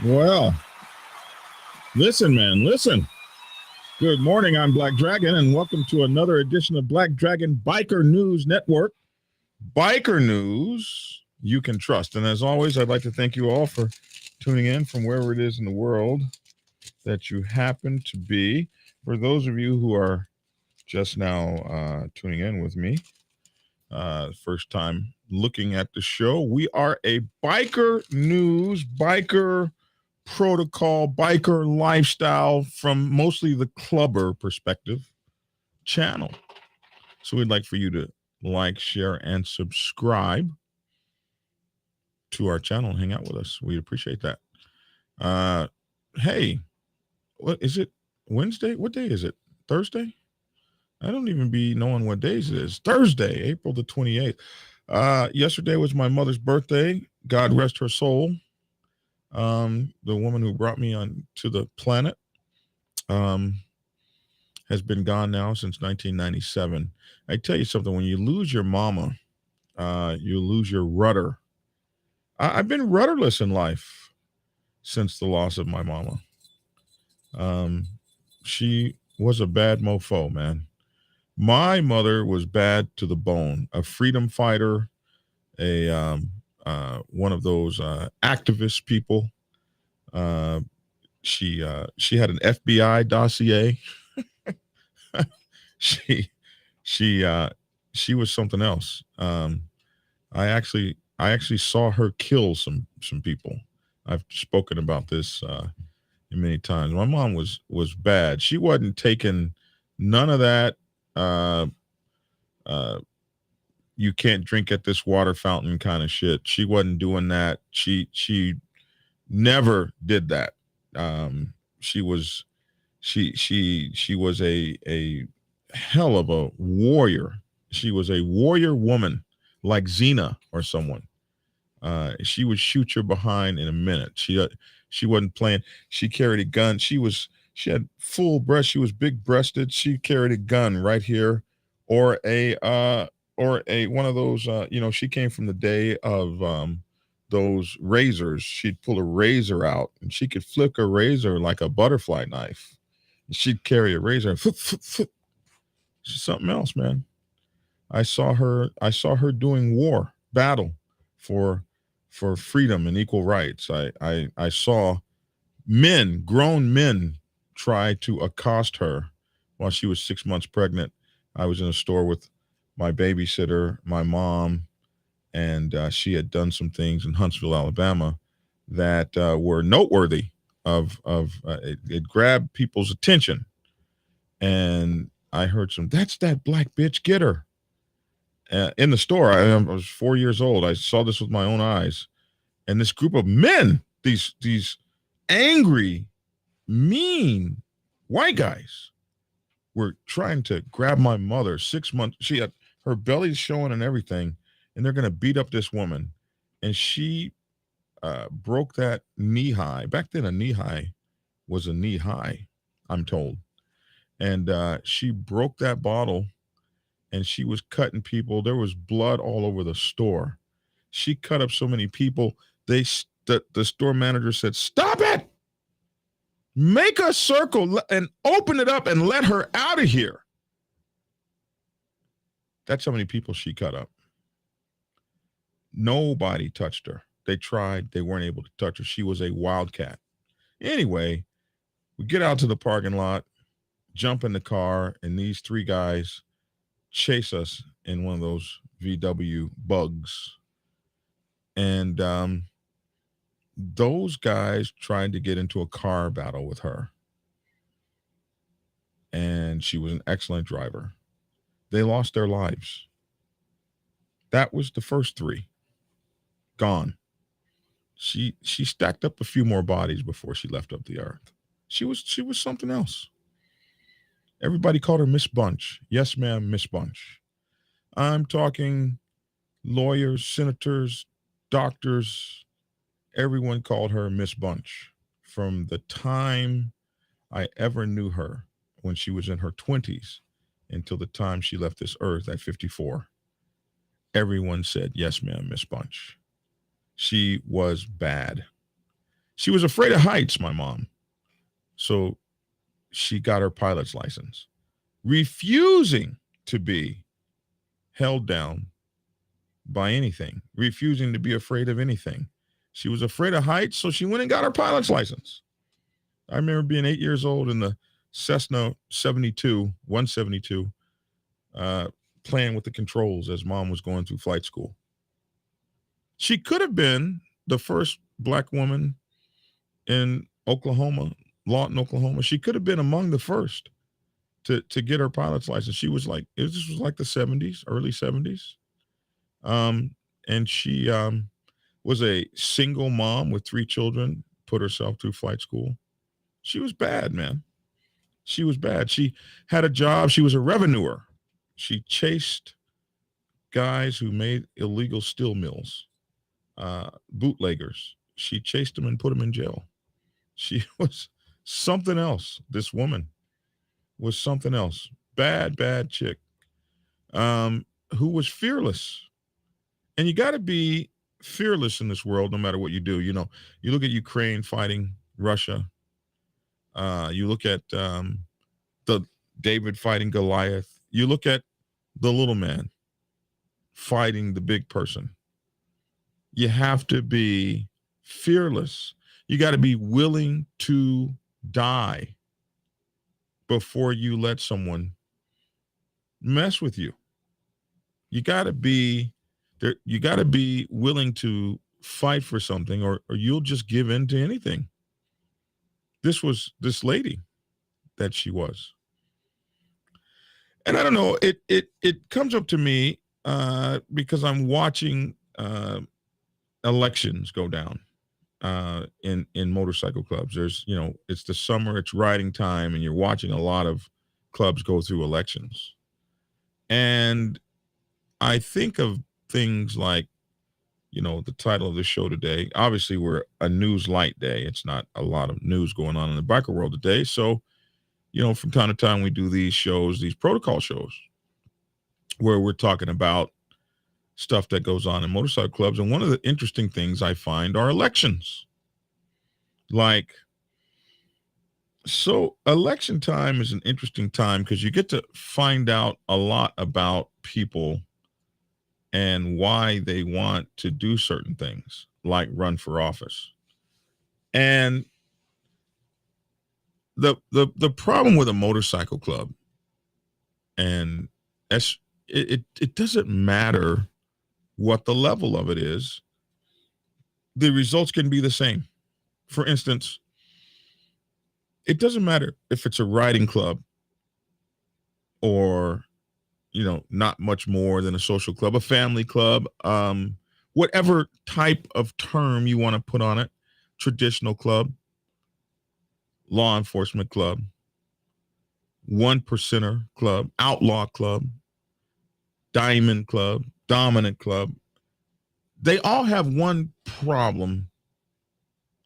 Well, listen, man, listen. Good morning. I'm Black Dragon, and welcome to another edition of Black Dragon Biker News Network. Biker news you can trust. And as always, I'd like to thank you all for tuning in from wherever it is in the world that you happen to be. For those of you who are just now tuning in with me, first time looking at the show, we are a biker news, biker protocol, biker lifestyle from mostly the clubber perspective channel. So we'd like for you to like, share, and subscribe to our channel and hang out with us. We'd appreciate that. Hey, what is it? Wednesday? What day is it? Thursday? I don't even be knowing what days it is. Thursday, April the 28th. Yesterday was my mother's birthday. God rest her soul. The woman who brought me on to the planet has been gone now since 1997. I tell you something, when you lose your mama, you lose your rudder. I've been rudderless in life since the loss of my mama. She was a bad mofo, man. My mother was bad to the bone, a freedom fighter, one of those activist people. She had an FBI dossier. She was something else. I actually saw her kill some people. I've spoken about this many times. My mom was bad. She wasn't taking none of that. You can't drink at this water fountain kind of shit. She wasn't doing that. She never did that. She was a hell of a warrior. She was a warrior woman, like Xena or someone. She would shoot your behind in a minute. She wasn't playing. She carried a gun. She had full breast. She was big breasted. She carried a gun right here, or a one of those. She came from the day of those razors. She'd pull a razor out, and she could flick a razor like a butterfly knife. She'd carry a razor. She's something else, man. I saw her doing battle for freedom and equal rights. I saw grown men try to accost her while she was 6 months pregnant. I was in a store with my babysitter, my mom, and she had done some things in Huntsville, Alabama, that were noteworthy. It grabbed people's attention, and I heard that's that black bitch, get her. In the store, I was 4 years old. I saw this with my own eyes, and this group of men, these angry, mean white guys, were trying to grab my mother. 6 months, she had her belly showing and everything, and they're going to beat up this woman, and she broke that knee high. Back then, a knee high was a knee high, I'm told, and she broke that bottle. And she was cutting people. There was blood all over the store. She cut up so many people. The store manager said, "Stop it! Make a circle and open it up and let her out of here." That's how many people she cut up. Nobody touched her. They tried. They weren't able to touch her. She was a wildcat. Anyway, We get out to the parking lot, jump in the car, and these three guys chase us in one of those VW bugs. And those guys tried to get into a car battle with her. And she was an excellent driver. They lost their lives. That was the first three. Gone. She stacked up a few more bodies before she left up the earth. She was something else. Everybody called her Miss Bunch. Yes, ma'am, Miss Bunch. I'm talking lawyers, senators, doctors. Everyone called her Miss Bunch. From the time I ever knew her, when she was in her 20s, until the time she left this earth at 54, everyone said, yes, ma'am, Miss Bunch. She was bad. She was afraid of heights, my mom. So she got her pilot's license, refusing to be held down by anything, refusing to be afraid of anything. She was afraid of heights, so she went and got her pilot's license. I remember being 8 years old in the Cessna 172, playing with the controls as mom was going through flight school. She could have been the first black woman in Oklahoma, Lawton, Oklahoma. She could have been among the first to get her pilot's license. She was like, this was like the 70s, early 70s. And she was a single mom with 3 children, put herself through flight school. She was bad, man. She was bad. She had a job. She was a revenuer. She chased guys who made illegal steel mills, bootleggers. She chased them and put them in jail. She was something else. This woman was something else. Bad chick, who was fearless. And you got to be fearless in this world, no matter what you do. You know, you look at Ukraine fighting Russia. You look at the David fighting Goliath. You look at the little man fighting the big person. You have to be fearless. You got to be willing to die before you let someone mess with you. You got to be there. You got to be willing to fight for something, or you'll just give in to anything. This was this lady that she was. And I don't know, it comes up to me because I'm watching elections go down in motorcycle clubs. There's, it's the summer, it's riding time, and you're watching a lot of clubs go through elections. And I think of things like, the title of the show today. Obviously, we're a news light day. It's not a lot of news going on in the biker world today. So, from time to time, we do these shows, these protocol shows, where we're talking about stuff that goes on in motorcycle clubs. And one of the interesting things I find are elections. So election time is an interesting time because you get to find out a lot about people and why they want to do certain things, like run for office. And the problem with a motorcycle club, and it doesn't matter what the level of it is, the results can be the same. For instance, it doesn't matter if it's a riding club or, not much more than a social club, a family club, whatever type of term you want to put on it, traditional club, law enforcement club, 1%er club, outlaw club, diamond club, dominant club. They all have one problem,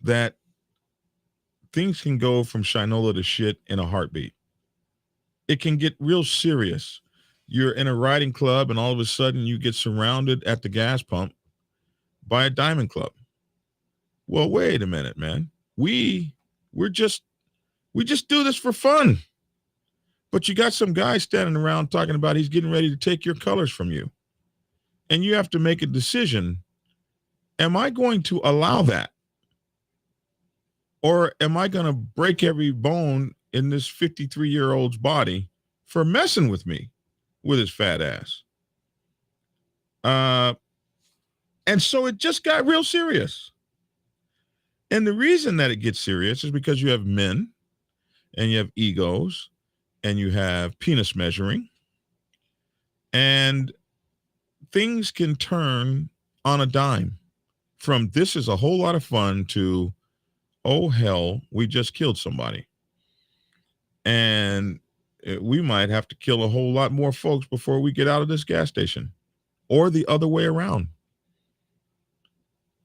that things can go from Shinola to shit in a heartbeat. It can get real serious. You're in a riding club and all of a sudden you get surrounded at the gas pump by a diamond club. Well, wait a minute, man. We just do this for fun. But you got some guy standing around talking about he's getting ready to take your colors from you. And you have to make a decision. Am I going to allow that? Or am I going to break every bone in this 53-year-old's body for messing with me with his fat ass? And so it just got real serious. And the reason that it gets serious is because you have men and you have egos and you have penis measuring, and things can turn on a dime from this is a whole lot of fun to, oh, hell, we just killed somebody. And we might have to kill a whole lot more folks before we get out of this gas station, or the other way around.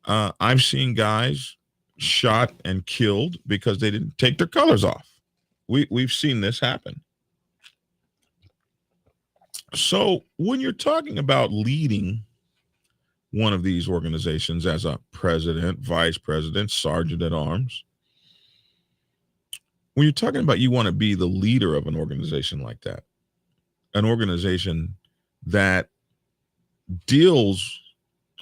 I've seen guys shot and killed because they didn't take their colors off. We've seen this happen. So when you're talking about leading one of these organizations as a president, vice president, sergeant at arms, when you're talking about you want to be the leader of an organization like that, an organization that deals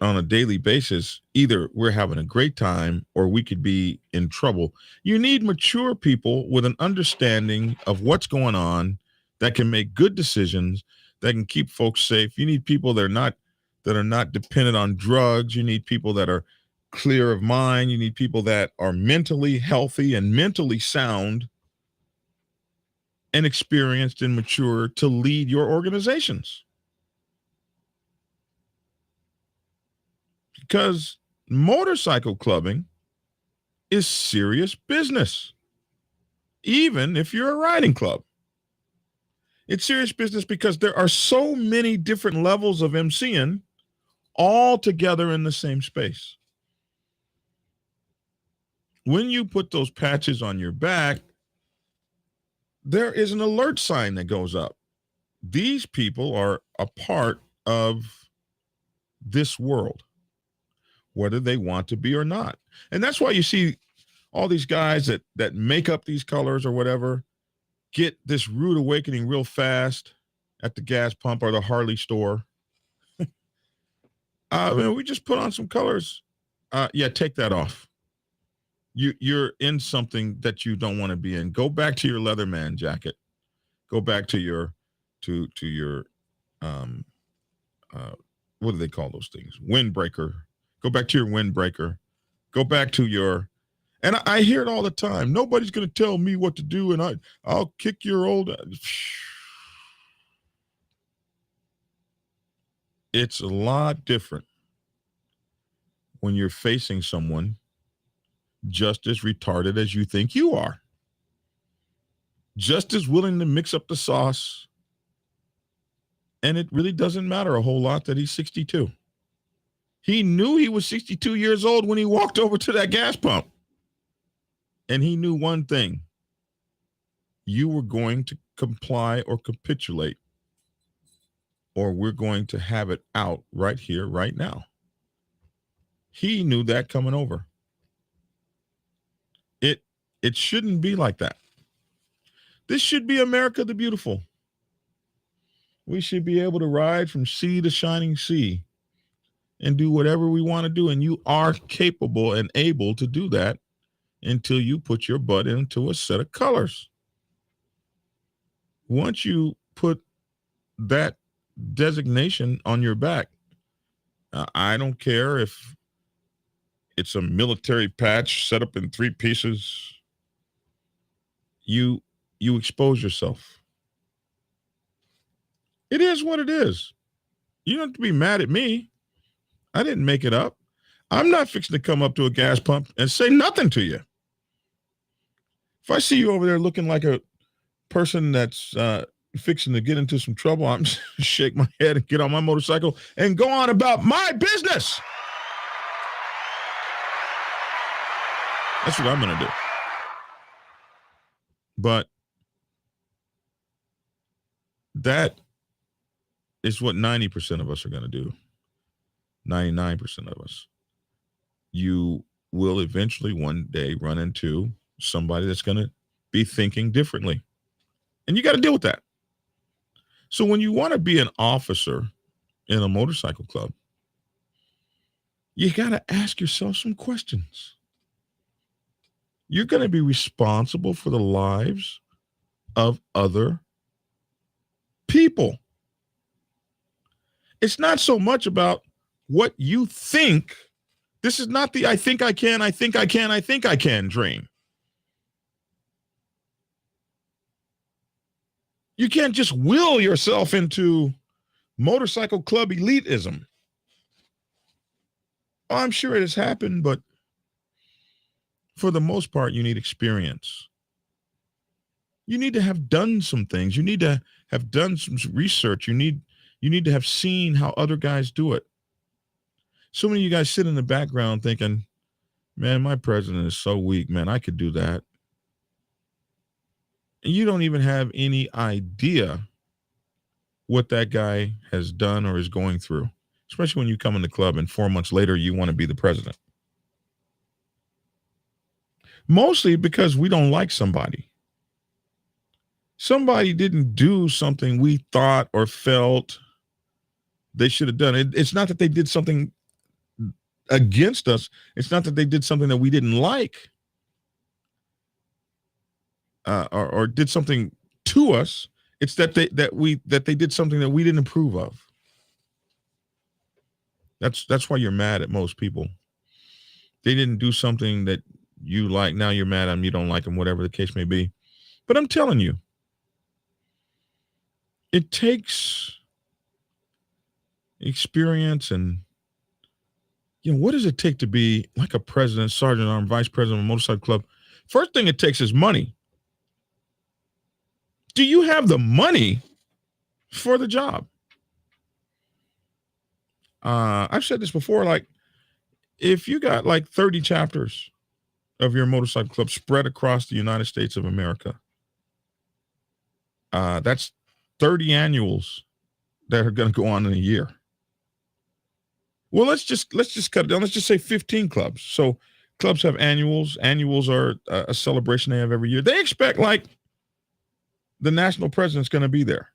on a daily basis, either we're having a great time or we could be in trouble. You need mature people with an understanding of what's going on that can make good decisions, that can keep folks safe. You need people that are not dependent on drugs. You need people that are clear of mind. You need people that are mentally healthy and mentally sound and experienced and mature to lead your organizations. Because motorcycle clubbing is serious business, even if you're a riding club. It's serious business because there are so many different levels of MCing all together in the same space. When you put those patches on your back, there is an alert sign that goes up. These people are a part of this world, whether they want to be or not. And that's why you see all these guys that make up these colors or whatever get this rude awakening real fast at the gas pump or the Harley store. We just put on some colors. Yeah, take that off. You're in something that you don't want to be in. Go back to your Leatherman jacket. Go back to your what do they call those things? Windbreaker. Go back to your windbreaker. Go back to your, and I hear it all the time. Nobody's going to tell me what to do, and I'll kick your old. It's a lot different when you're facing someone just as retarded as you think you are, just as willing to mix up the sauce. And it really doesn't matter a whole lot that he's 62. He knew he was 62 years old when he walked over to that gas pump. And he knew one thing. You were going to comply or capitulate, or we're going to have it out right here, right now. He knew that coming over. It shouldn't be like that. This should be America the Beautiful. We should be able to ride from sea to shining sea and do whatever we want to do. And you are capable and able to do that until you put your butt into a set of colors. Once you put that designation on your back, I don't care if it's a military patch set up in 3 pieces. You expose yourself. It is what it is. You don't have to be mad at me. I didn't make it up. I'm not fixing to come up to a gas pump and say nothing to you. If I see you over there looking like a person that's fixing to get into some trouble, I'm just shake my head and get on my motorcycle and go on about my business. That's what I'm going to do. But that is what 90% of us are going to do. 99% of us. You will eventually one day run into somebody that's going to be thinking differently. And you got to deal with that. So when you want to be an officer in a motorcycle club, you got to ask yourself some questions. You're going to be responsible for the lives of other people. It's not so much about what you think. This is not the I think I can, I think I can, I think I can dream. You can't just will yourself into motorcycle club elitism. Oh, I'm sure it has happened, but for the most part, you need experience. You need to have done some things. You need to have done some research. You need to have seen how other guys do it. So many of you guys sit in the background thinking, man, my president is so weak, man, I could do that. And you don't even have any idea what that guy has done or is going through, especially when you come in the club and 4 months later you want to be the president. Mostly because we don't like somebody. Somebody didn't do something we thought or felt they should have done. It's not that they did something against us. It's not that they did something that we didn't like, or did something to us. It's that they did something that we didn't approve of. That's why you're mad at most people. They didn't do something that you like. Now you're mad at them. You don't like them, whatever the case may be. But I'm telling you, it takes experience and, what does it take to be like a president, sergeant arm, vice president of a motorcycle club? First thing it takes is money. Do you have the money for the job? I've said this before, like if you got like 30 chapters of your motorcycle club spread across the United States of America, that's 30 annuals that are going to go on in a year. Well, let's just cut it down. Let's just say 15 clubs. So clubs have annuals. Annuals are a celebration they have every year. They expect like the national president's going to be there.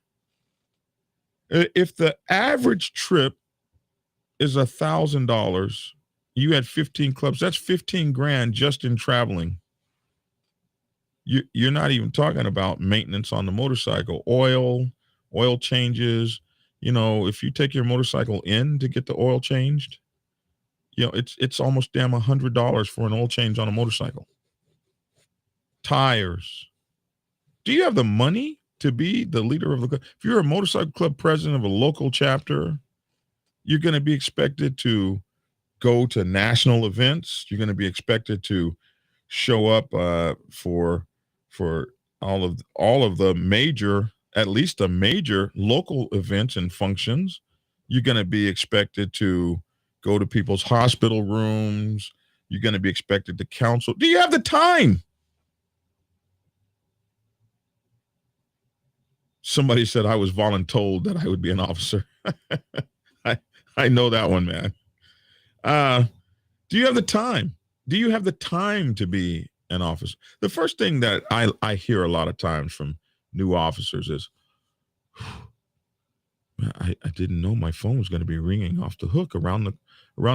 If the average trip is $1,000, you had 15 clubs. That's 15 grand just in traveling. You're not even talking about maintenance on the motorcycle, oil changes. If you take your motorcycle in to get the oil changed, it's almost damn $100 for an oil change on a motorcycle. Tires. Do you have the money to be the leader of the club? If you're a motorcycle club president of a local chapter, you're going to be expected to go to national events. You're going to be expected to show up for all of the major, at least the major local events and functions. You're going to be expected to go to people's hospital rooms. You're going to be expected to counsel. Do you have the time? Somebody said I was voluntold that I would be an officer. I know that one, man. Do you have the time? Do you have the time to be an officer? The first thing that I hear a lot of times from new officers is, I didn't know my phone was going to be ringing off the hook around the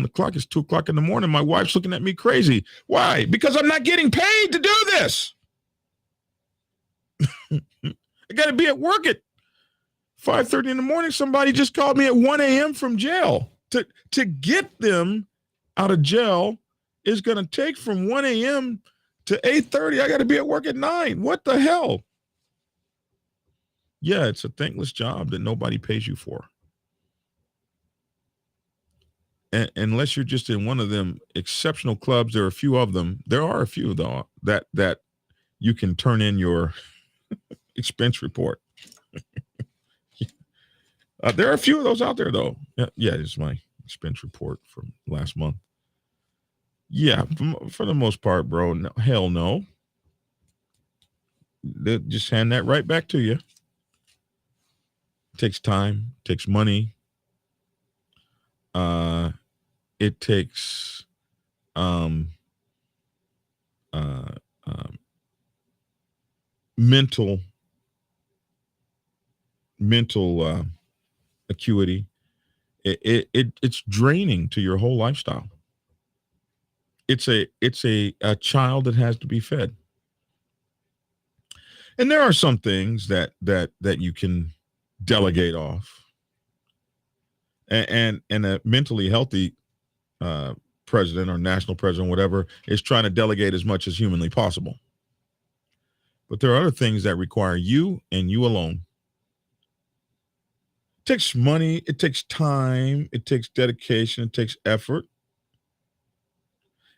clock. It's 2:00 in the morning. My wife's looking at me crazy. Why? Because I'm not getting paid to do this. I got to be at work at 5:30 in the morning. Somebody just called me at 1 a.m. from jail. To get them out of jail is going to take from 1 a.m. to 8:30. I got to be at work at 9. What the hell? Yeah, it's a thankless job that nobody pays you for. And unless you're just in one of them exceptional clubs, there are a few of them. There are a few, though, that you can turn in your expense report. There are a few of those out there, though. Yeah, it's my expense report from last month. Yeah, for the most part, bro, no, hell no. They'll just hand that right back to you. It takes time, takes money. It takes mental acuity. It's draining to your whole lifestyle. It's a child that has to be fed. And there are some things that you can delegate off. And a mentally healthy uh, president or national president, whatever, is trying to delegate as much as humanly possible. But there are other things that require you and you alone. It takes money, it takes time, it takes dedication, it takes effort,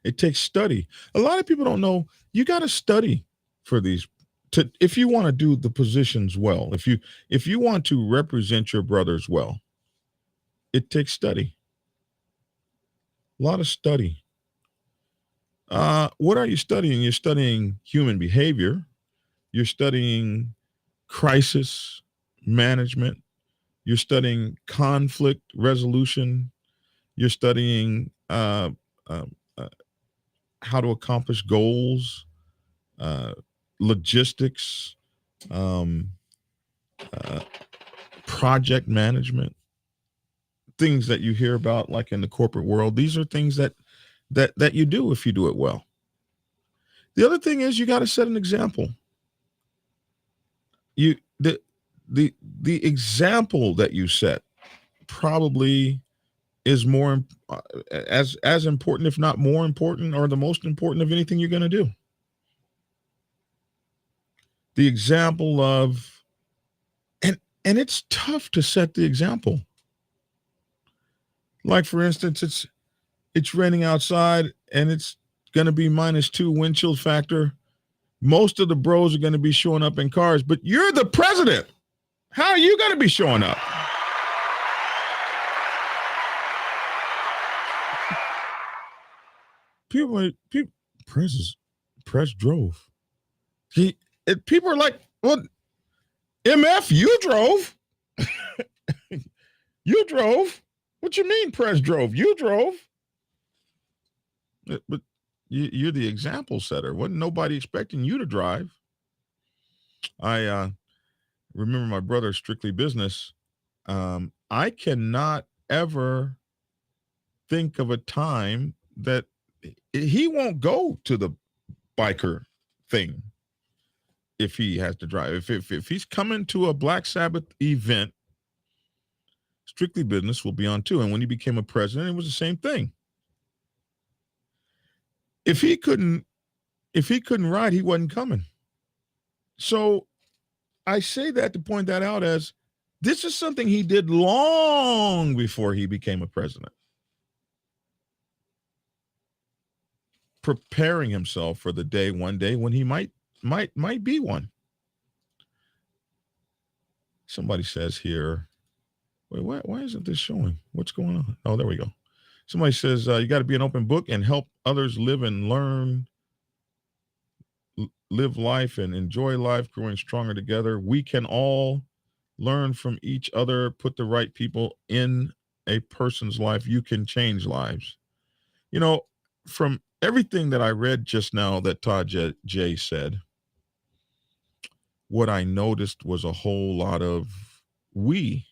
it takes study. A lot of people don't know you got to study for these to if you want to do the positions well. If you want to represent your brothers well, it takes study. A lot of study. What are you studying? You're studying human behavior. You're studying crisis management. You're studying conflict resolution. You're studying uh, uh, how to accomplish goals, uh, logistics, um, uh, project management, things that you hear about like in the corporate world. These are things that you do if you do it well. The other thing is you got to set an example. You the example that you set probably is more as important, if not more important, or the most important of anything you're going to do. The example of and it's tough to set the example. Like for instance, it's raining outside and it's going to be -2 wind chill factor. Most of the bros are going to be showing up in cars, but you're the president. How are you going to be showing up? Press drove. People are like, well, MF, you drove. You drove. What you mean Press drove? You drove. But you're the example setter. Wasn't nobody expecting you to drive. I remember my brother, Strictly Business. I cannot ever think of a time that he won't go to the biker thing if he has to drive. If he's coming to a Black Sabbath event, Strictly Business will be on too. And when he became a president, it was the same thing. If he couldn't ride, he wasn't coming. So I say that to point that out as this is something he did long before he became a president. Preparing himself for the day, one day when he might be one. Somebody says here, wait, why isn't this showing? What's going on? Oh, there we go. Somebody says you got to be an open book and help others live and learn, live life and enjoy life, growing stronger together. We can all learn from each other, put the right people in a person's life. You can change lives. You know, from everything that I read just now that Todd J said, what I noticed was a whole lot of we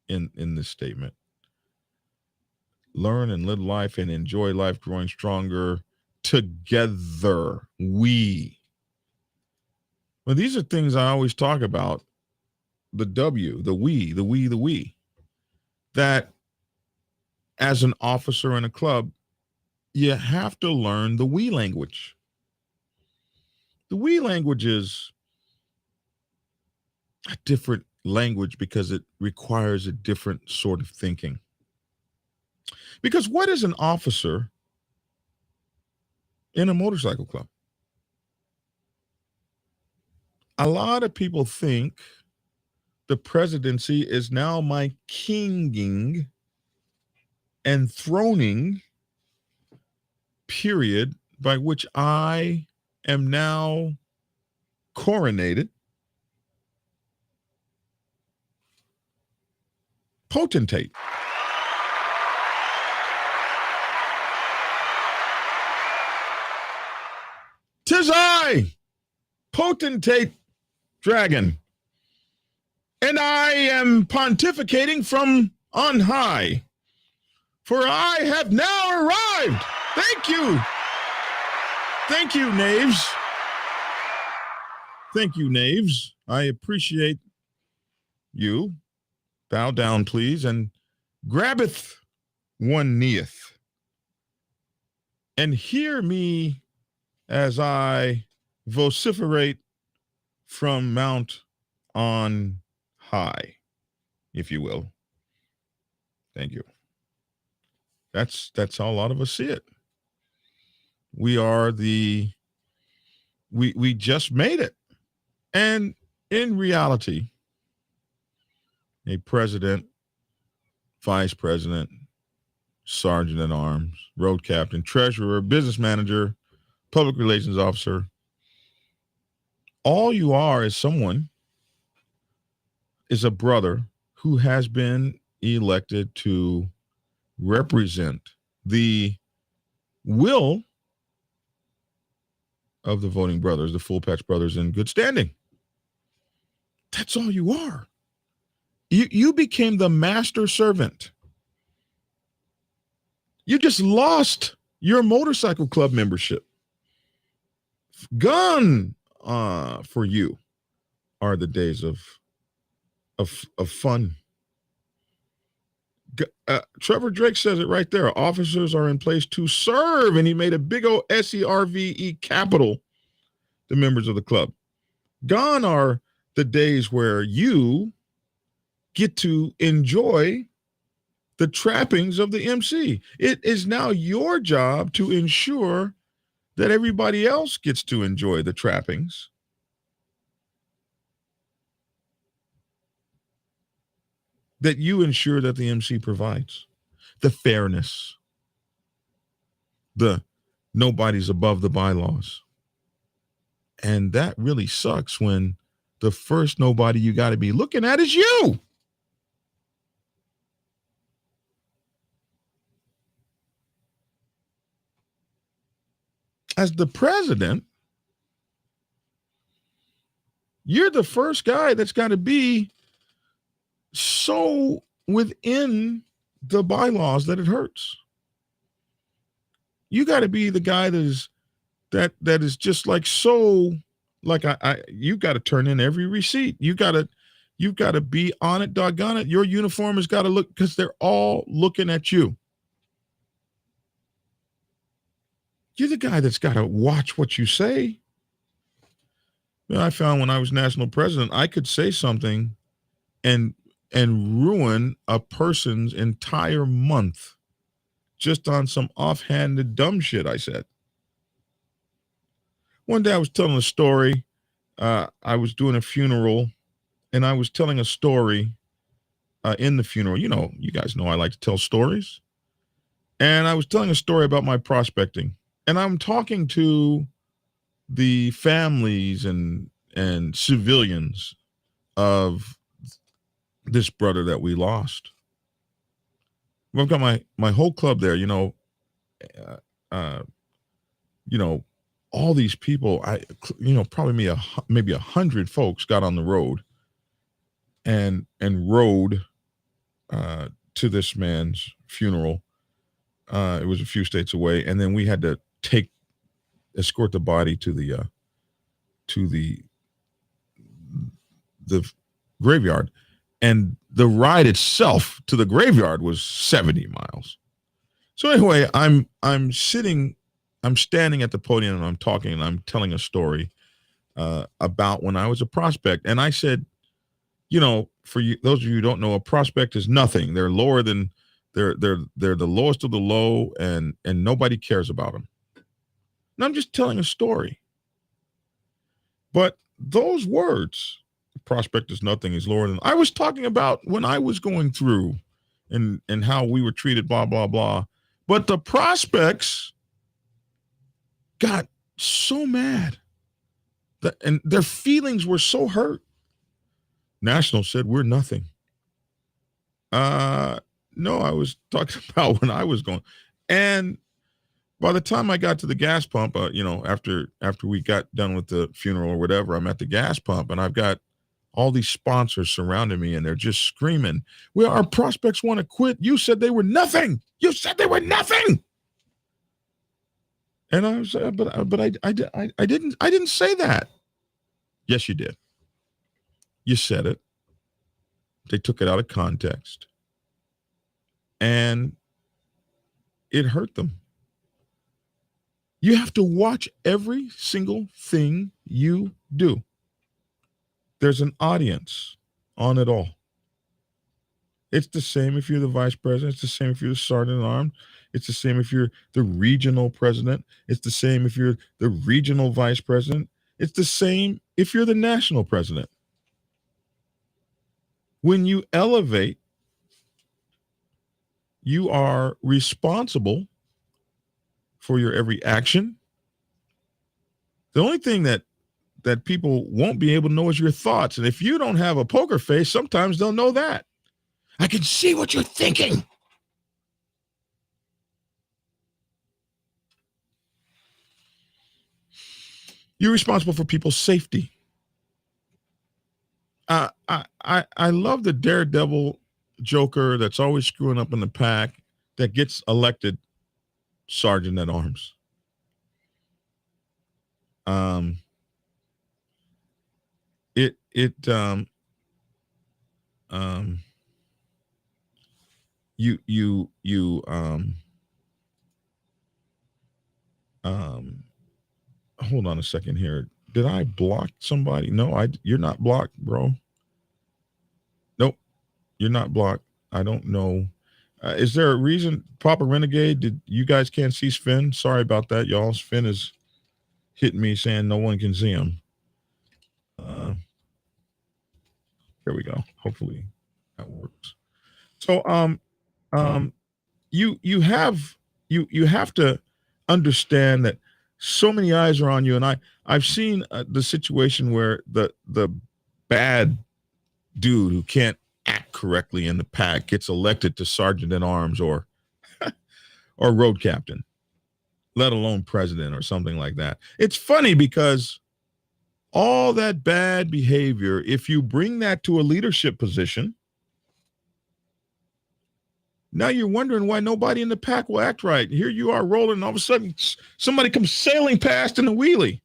in this statement. Learn and live life and enjoy life, growing stronger together. We. Well, these are things I always talk about. The W, the we. That as an officer in a club, you have to learn the we language. The we language is a different language because it requires a different sort of thinking. Because what is an officer in a motorcycle club? A lot of people think the presidency is now my kinging and throning period by which I am now coronated potentate. Tis I, potentate dragon, and I am pontificating from on high, for I have now arrived. Thank you. Thank you, knaves. Thank you, knaves. I appreciate you. Bow down, please, and grabbeth one kneeth. And hear me as I vociferate from Mount on high, if you will. Thank you. That's how a lot of us see it. We are we just made it. And in reality, a president, vice president, sergeant at arms, road captain, treasurer, business manager, public relations officer, all you are is a brother who has been elected to represent the will of the voting brothers, the full patch brothers in good standing. That's all you are. You became the master servant. You just lost your motorcycle club membership. Gone for you are the days of fun. Trevor Drake says it right there. Officers are in place to serve, and he made a big old SERVE capital the members of the club. Gone are the days where you get to enjoy the trappings of the MC. It is now your job to ensure that everybody else gets to enjoy the trappings. That you ensure that the MC provides. The fairness. The nobody's above the bylaws. And that really sucks when the first nobody you got to be looking at is you. As the president, you're the first guy that's got to be so within the bylaws that it hurts. You got to be the guy that is just like so like you got to turn in every receipt. You've got to be on it, doggone it. Your uniform has got to look, because they're all looking at you. You're the guy that's got to watch what you say. I found when I was national president, I could say something and ruin a person's entire month just on some offhanded dumb shit I said. One day I was telling a story. I was doing a funeral, and I was telling a story in the funeral. You know, you guys know I like to tell stories. And I was telling a story about my prospecting. And I'm talking to the families and civilians of this brother that we lost. I've got my whole club there, all these people, probably maybe 100 folks got on the road and rode to this man's funeral. It was a few states away, and then we had to escort the body to the graveyard, and the ride itself to the graveyard was 70 miles. So anyway, I'm standing at the podium, and I'm talking, and I'm telling a story about when I was a prospect, and I said, for you, those of you who don't know, a prospect is nothing. They're lower than they're the lowest of the low, and nobody cares about them. And I'm just telling a story. But those words, prospect is nothing, is lower than, I was talking about when I was going through and how we were treated, blah, blah, blah. But the prospects got so mad and their feelings were so hurt. National said, we're nothing. No, I was talking about when I was going. And by the time I got to the gas pump, after we got done with the funeral or whatever, I'm at the gas pump, and I've got all these sponsors surrounding me, and they're just screaming, well, our prospects want to quit. You said they were nothing. You said they were nothing. And I was, I didn't say that. Yes, you did. You said it. They took it out of context, and it hurt them. You have to watch every single thing you do. There's an audience on it all. It's the same if you're the vice president. It's the same if you're the sergeant at arms. It's the same if you're the regional president. It's the same if you're the regional vice president. It's the same if you're the national president. When you elevate, you are responsible for your every action. The only thing that people won't be able to know is your thoughts. And if you don't have a poker face, sometimes they'll know that. I can see what you're thinking. You're responsible for people's safety. I love the daredevil joker that's always screwing up in the pack that gets elected sergeant at arms. Hold on a second here. Did I block somebody? No, you're not blocked, bro. Nope, you're not blocked. I don't know. Is there a reason, Papa Renegade? Did you guys can't see Sven? Sorry about that, y'all. Sven is hitting me saying no one can see him. There we go. Hopefully that works. So you have to understand that so many eyes are on you, and I've seen the situation where the bad dude who can't act correctly in the pack gets elected to sergeant at arms or road captain, let alone president or something like that. It's funny because all that bad behavior, if you bring that to a leadership position, now you're wondering why nobody in the pack will act right. Here you are rolling, and all of a sudden somebody comes sailing past in a wheelie.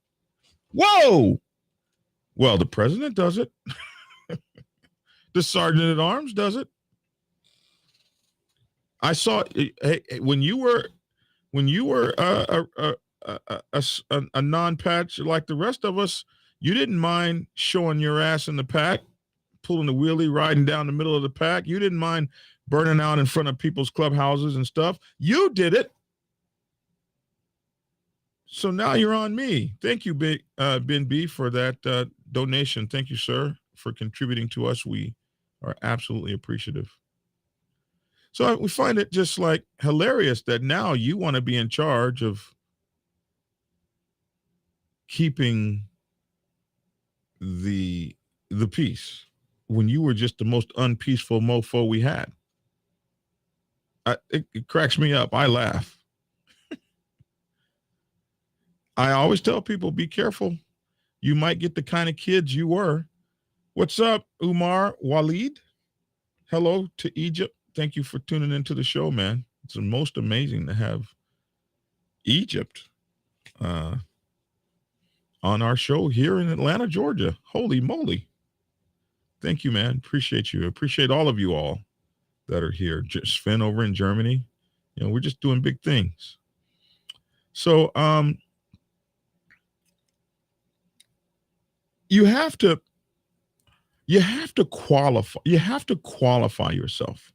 Whoa! Well, the president does it. The sergeant at arms does it. I saw when you were a non-patch like the rest of us, you didn't mind showing your ass in the pack, pulling the wheelie, riding down the middle of the pack. You didn't mind burning out in front of people's clubhouses and stuff. You did it. So now you're on me. Thank you, Ben B, for that donation. Thank you, sir, for contributing to us. We are absolutely appreciative. So we find it just like hilarious that now you want to be in charge of keeping the peace when you were just the most unpeaceful mofo we had. It cracks me up. I laugh. I always tell people, be careful. You might get the kind of kids you were. What's up, Umar Walid? Hello to Egypt. Thank you for tuning into the show, man. It's the most amazing to have Egypt on our show here in Atlanta, Georgia. Holy moly. Thank you, man. Appreciate you. Appreciate all of you all that are here. Sven over in Germany. You know, we're just doing big things. So you have to qualify. You have to qualify yourself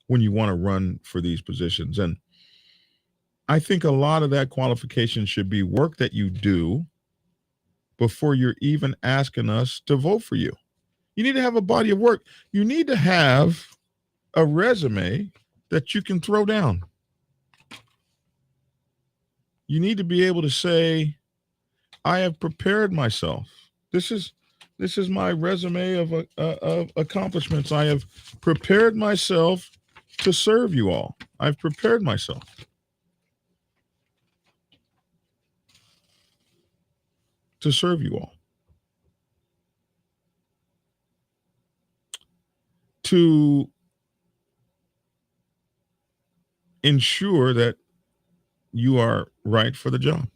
when you want to run for these positions. And I think a lot of that qualification should be work that you do before you're even asking us to vote for you. You need to have a body of work. You need to have a resume that you can throw down. You need to be able to say, I have prepared myself. This is my resume of accomplishments. I have prepared myself to serve you all. I've prepared myself. To serve you all. To ensure that you are right for the job.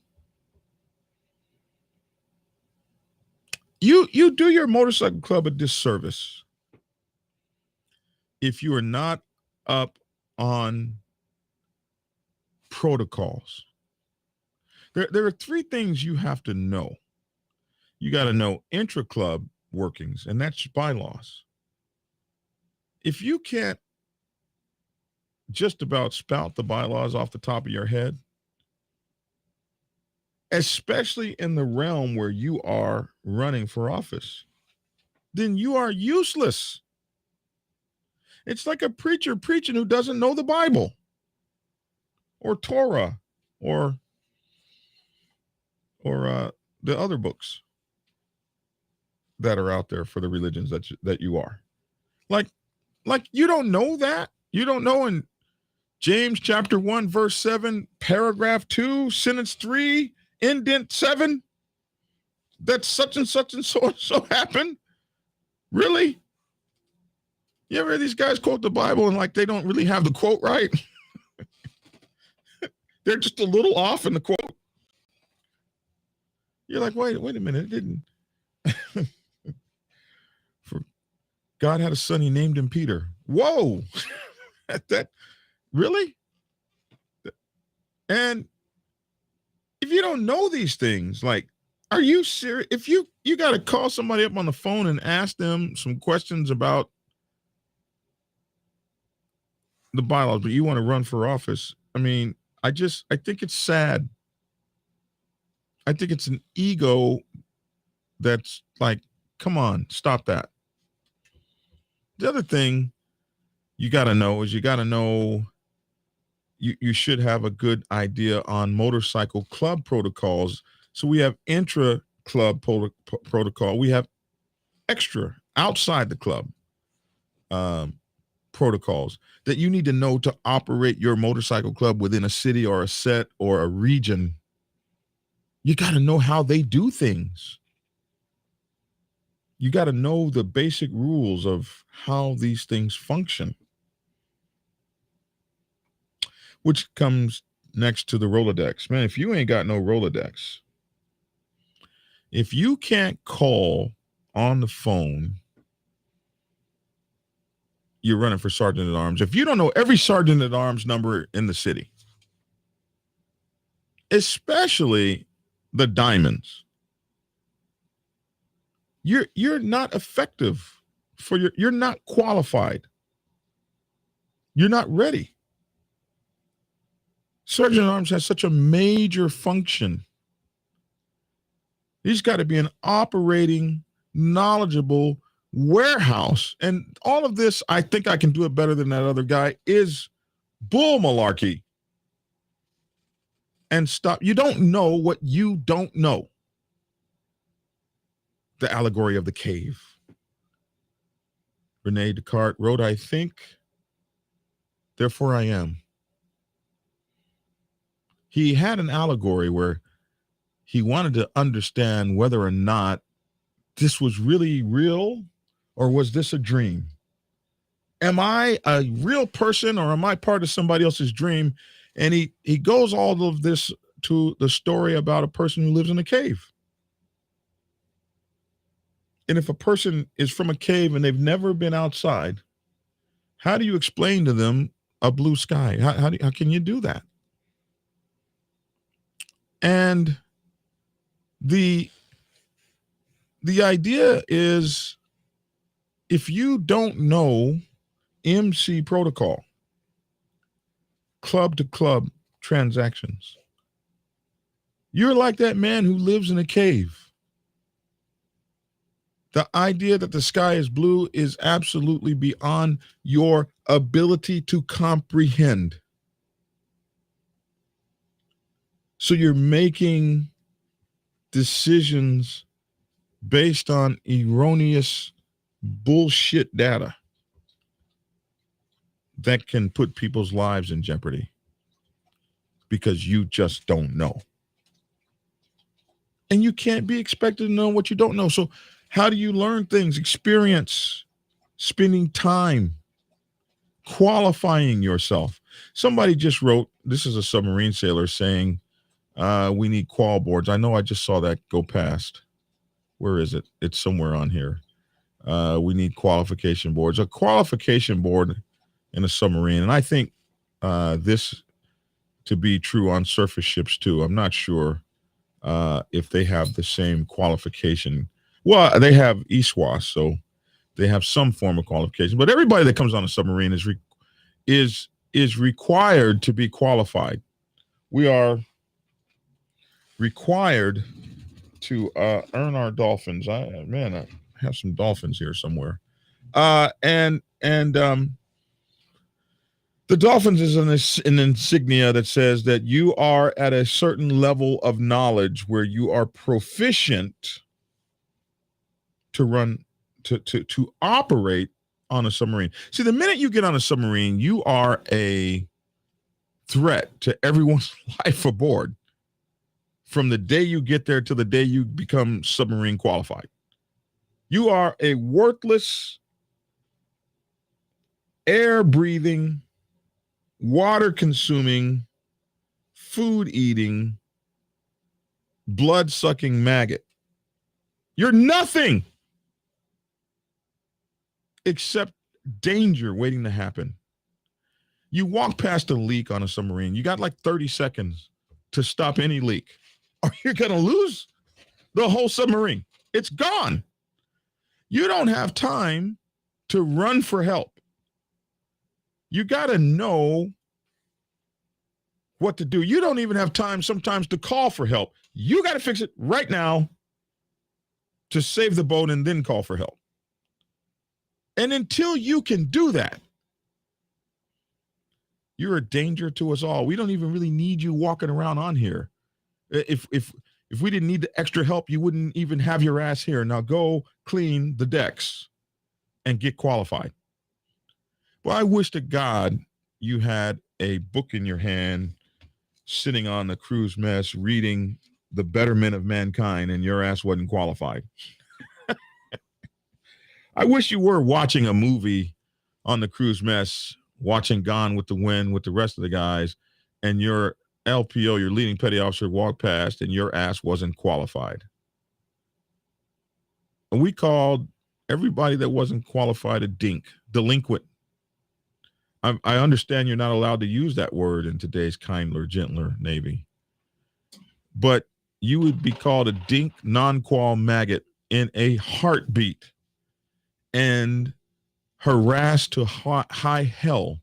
You do your motorcycle club a disservice if you are not up on protocols. There are three things you have to know. You got to know intra-club workings, and that's bylaws. If you can't just about spout the bylaws off the top of your head, especially in the realm where you are running for office, then you are useless. It's like a preacher preaching who doesn't know the Bible or Torah or the other books that are out there for the religions that you are. Like you don't know that. You don't know in James chapter 1, verse 7, paragraph 2, sentence 3, indent 7, that such and so happened. Really? You ever hear these guys quote the Bible and like they don't really have the quote right? They're just a little off in the quote. You're like, wait a minute, it didn't. For God had a son, he named him Peter. Whoa. that really? And if you don't know these things, like, are you serious? If you got to call somebody up on the phone and ask them some questions about the bylaws, but you want to run for office. I mean, I think it's sad. I think it's an ego that's like, come on, stop that. The other thing you got to know is you should have a good idea on motorcycle club protocols. So we have intra club protocol. We have extra outside the club protocols that you need to know to operate your motorcycle club within a city or a set or a region. You got to know how they do things. You got to know the basic rules of how these things function, which comes next to the Rolodex. Man, if you ain't got no Rolodex, if you can't call on the phone, you're running for sergeant at arms. If you don't know every sergeant at arms number in the city, especially the diamonds, you're not effective for you're not qualified. You're not ready. Sergeant at arms has such a major function. He's got to be an operating, knowledgeable warehouse. And all of this, I think I can do it better than that other guy, is bull malarkey. And stop. You don't know what you don't know. The Allegory of the Cave. Rene Descartes wrote, I think, therefore I am. He had an allegory where he wanted to understand whether or not this was really real or was this a dream? Am I a real person or am I part of somebody else's dream? And he goes all of this to the story about a person who lives in a cave. And if a person is from a cave and they've never been outside, how do you explain to them a blue sky? How can you do that? And the idea is, if you don't know MC protocol, club to club transactions, you're like that man who lives in a cave. The idea that the sky is blue is absolutely beyond your ability to comprehend. So you're making decisions based on erroneous bullshit data that can put people's lives in jeopardy because you just don't know. And you can't be expected to know what you don't know. So how do you learn things? Experience, spending time, qualifying yourself. Somebody just wrote, this is a submarine sailor saying, we need qual boards. I know I just saw that go past. Where is it? It's somewhere on here. We need qualification boards. A qualification board in a submarine. And I think this to be true on surface ships too. I'm not sure if they have the same qualification. Well, they have ESWAS, so they have some form of qualification. But everybody that comes on a submarine is required to be qualified. We are required to earn our dolphins. I have some dolphins here somewhere. And the dolphins is an insignia that says that you are at a certain level of knowledge where you are proficient to run to operate on a submarine. See, the minute you get on a submarine, you are a threat to everyone's life aboard. From the day you get there to the day you become submarine qualified. You are a worthless, air-breathing, water-consuming, food-eating, blood-sucking maggot. You're nothing except danger waiting to happen. You walk past a leak on a submarine. You got like 30 seconds to stop any leak, or you're going to lose the whole submarine. It's gone. You don't have time to run for help. You got to know what to do. You don't even have time sometimes to call for help. You got to fix it right now to save the boat and then call for help. And until you can do that, you're a danger to us all. We don't even really need you walking around on here. If we didn't need the extra help, you wouldn't even have your ass here. Now go clean the decks and get qualified. Well, I wish to God you had a book in your hand sitting on the crew's mess reading The Betterment of Mankind and your ass wasn't qualified. I wish you were watching a movie on the crew's mess, watching Gone with the Wind with the rest of the guys, and your LPO, your leading petty officer, walked past and your ass wasn't qualified. And we called everybody that wasn't qualified a delinquent. I understand you're not allowed to use that word in today's kindler, gentler Navy. But you would be called a dink, non-qual maggot in a heartbeat and harassed to high hell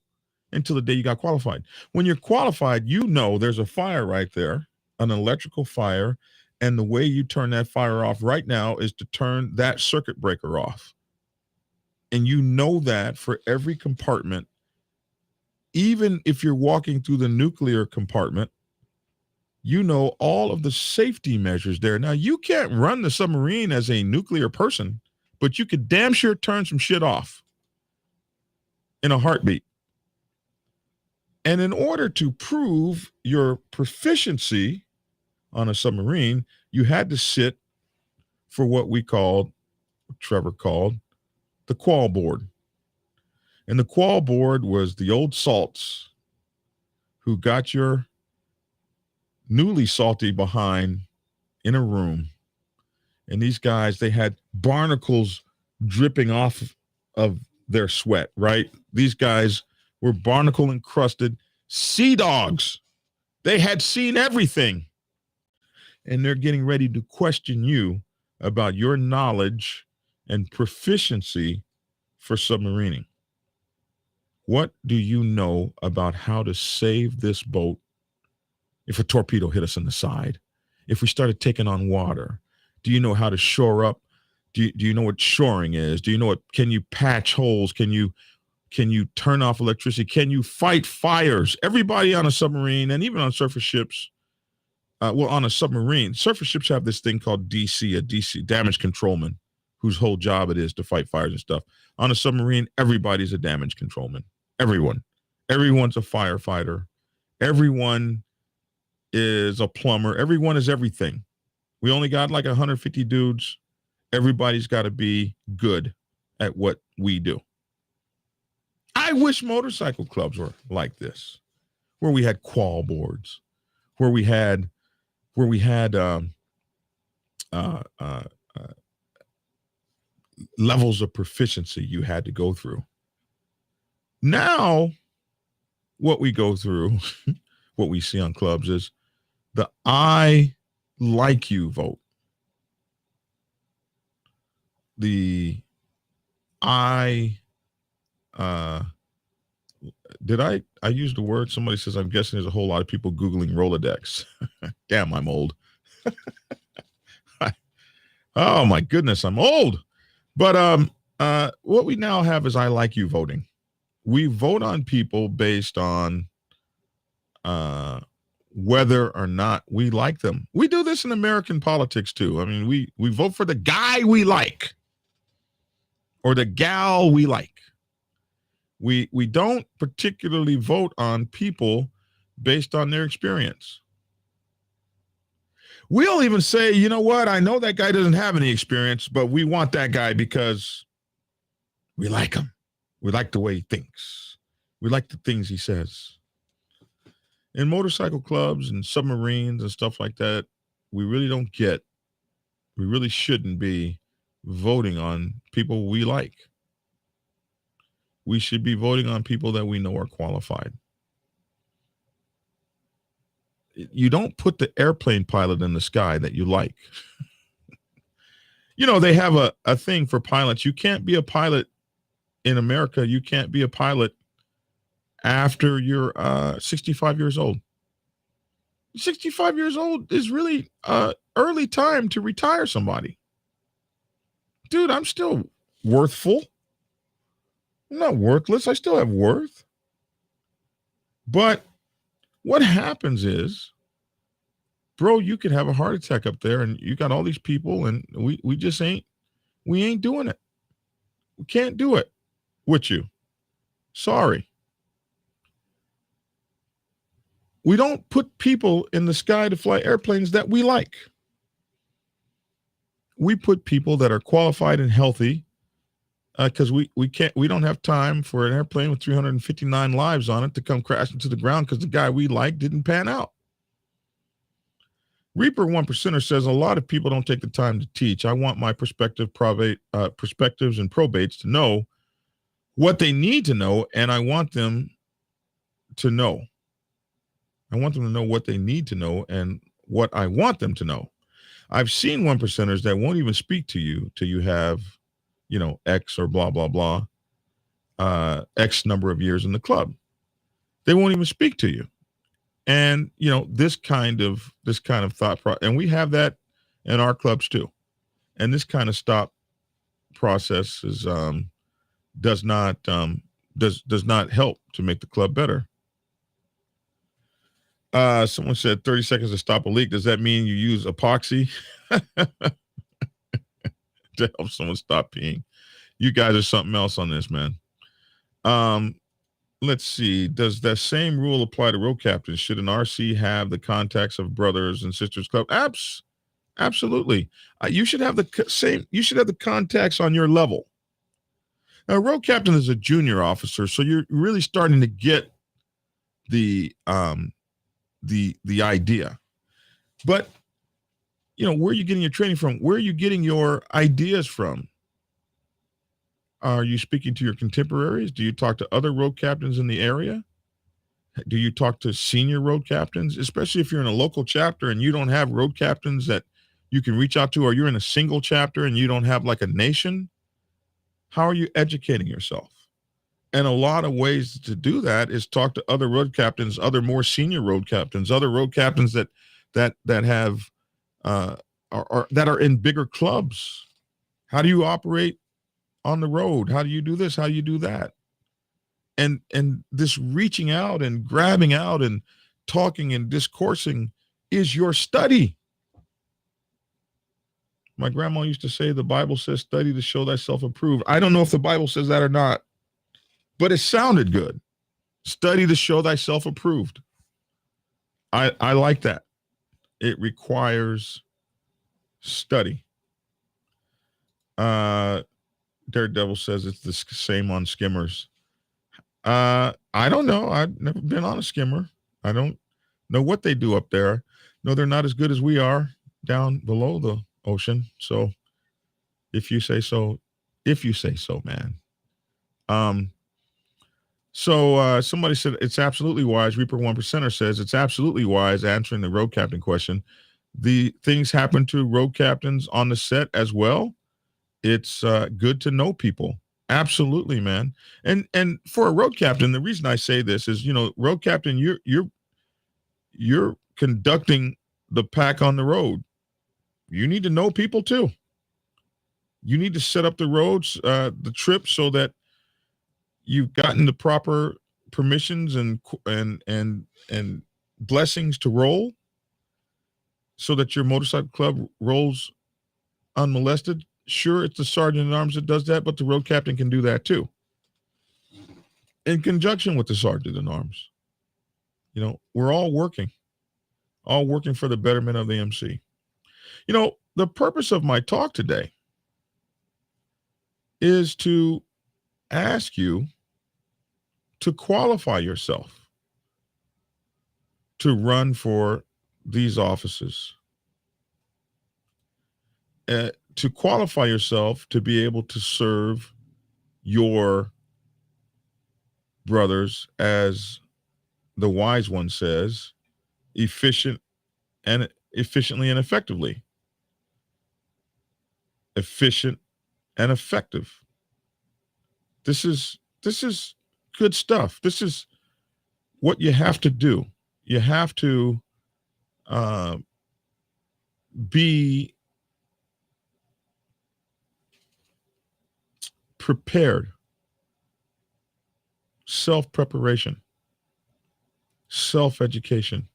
until the day you got qualified. When you're qualified, you know there's a fire right there, an electrical fire, and the way you turn that fire off right now is to turn that circuit breaker off. And you know that for every compartment, even if you're walking through the nuclear compartment, you know all of the safety measures there. Now, you can't run the submarine as a nuclear person, but you could damn sure turn some shit off in a heartbeat. And in order to prove your proficiency on a submarine, you had to sit for what Trevor called, the qual board. And the qual board was the old salts who got your newly salty behind in a room. And these guys, they had barnacles dripping off of their sweat, right? These guys were barnacle encrusted sea dogs. They had seen everything. And they're getting ready to question you about your knowledge and proficiency for submarining. What do you know about how to save this boat if a torpedo hit us in the side? If we started taking on water? Do you know how to shore up? Do you know what shoring is? Do you know can you patch holes? Can you turn off electricity? Can you fight fires? Everybody on a submarine and even on surface ships, on a submarine, surface ships have this thing called a DC, damage controlman, whose whole job it is to fight fires and stuff. On a submarine, everybody's a damage controlman. Everyone's a firefighter. Everyone is a plumber. Everyone is everything. We only got like 150 dudes. Everybody's got to be good at what we do. I wish motorcycle clubs were like this, where we had qual boards, where we had uh, uh, uh, levels of proficiency you had to go through. Now, what we go through, what we see on clubs is the I like you vote. The I did I use the word? Somebody says I'm guessing there's a whole lot of people Googling Rolodex. Damn, I'm old. Oh my goodness, I'm old. But what we now have is I like you voting. We vote on people based on whether or not we like them. We do this in American politics too. I mean, we vote for the guy we like or the gal we like. We don't particularly vote on people based on their experience. We'll even say, you know what? I know that guy doesn't have any experience, but we want that guy because we like him. We like the way he thinks. We like the things he says. In motorcycle clubs and submarines and stuff like that, we really shouldn't be voting on people we like. We should be voting on people that we know are qualified. You don't put the airplane pilot in the sky that you like. You know, they have a thing for pilots. You can't be a pilot in America. You can't be a pilot after you're 65 years old. 65 years old is really early time to retire somebody. Dude, I'm still worthful. I'm not worthless. I still have worth. But what happens is, bro, you could have a heart attack up there and you got all these people and we just ain't doing it. We can't do it with you. Sorry. We don't put people in the sky to fly airplanes that we like. We put people that are qualified and healthy because we don't have time for an airplane with 359 lives on it to come crashing to the ground because the guy we like didn't pan out. Reaper 1%er says a lot of people don't take the time to teach. I want my perspectives and probates to know what they need to know, and I want them to know. I want them to know what they need to know and what I want them to know. I've seen 1%ers that won't even speak to you till you have, X or blah, blah, blah, X number of years in the club. They won't even speak to you. And, this kind of thought process, and we have that in our clubs too. And this kind of stop process is, does not help to make the club better. Someone said 30 seconds to stop a leak. Does that mean you use epoxy to help someone stop peeing? You guys are something else on this, man. Let's see. Does that same rule apply to road captains? Should an RC have the contacts of brothers and sisters club? Absolutely. You should have the same. You should have the contacts on your level. Now, a road captain is a junior officer, so you're really starting to get the idea. But where are you getting your training from? Where are you getting your ideas from? Are you speaking to your contemporaries? Do you talk to other road captains in the area? Do you talk to senior road captains, especially if you're in a local chapter and you don't have road captains that you can reach out to, or you're in a single chapter and you don't have like a nation? How are you educating yourself? And a lot of ways to do that is talk to other road captains, other more senior road captains, other road captains that have that are in bigger clubs. How do you operate on the road? How do you do this? How do you do that? And this reaching out and grabbing out and talking and discoursing is your study. My grandma used to say the Bible says study to show thyself approved. I don't know if the Bible says that or not, but it sounded good. Study to show thyself approved. I like that. It requires study. Daredevil says it's the same on skimmers. I don't know. I've never been on a skimmer. I don't know what they do up there. No, they're not as good as we are down below the ocean. So if you say so, man. Um, somebody said it's absolutely wise. Reaper 1%er says it's absolutely wise, answering the road captain question. The things happen to road captains on the set as well. It's good to know people. Absolutely, man. And for a road captain, the reason I say this is, road captain, you're conducting the pack on the road. You need to know people too. You need to set up the roads, the trip, so that you've gotten the proper permissions and blessings to roll, so that your motorcycle club rolls unmolested. Sure, it's the sergeant at arms that does that, but the road captain can do that too, in conjunction with the sergeant at arms. We're all working for the betterment of the MC. The purpose of my talk today is to ask you to qualify yourself to run for these offices, to qualify yourself to be able to serve your brothers, as the wise one says, efficiently and effectively. Efficient and effective. This is good stuff. This is what you have to do. You have to be prepared. Self-preparation. Self-education.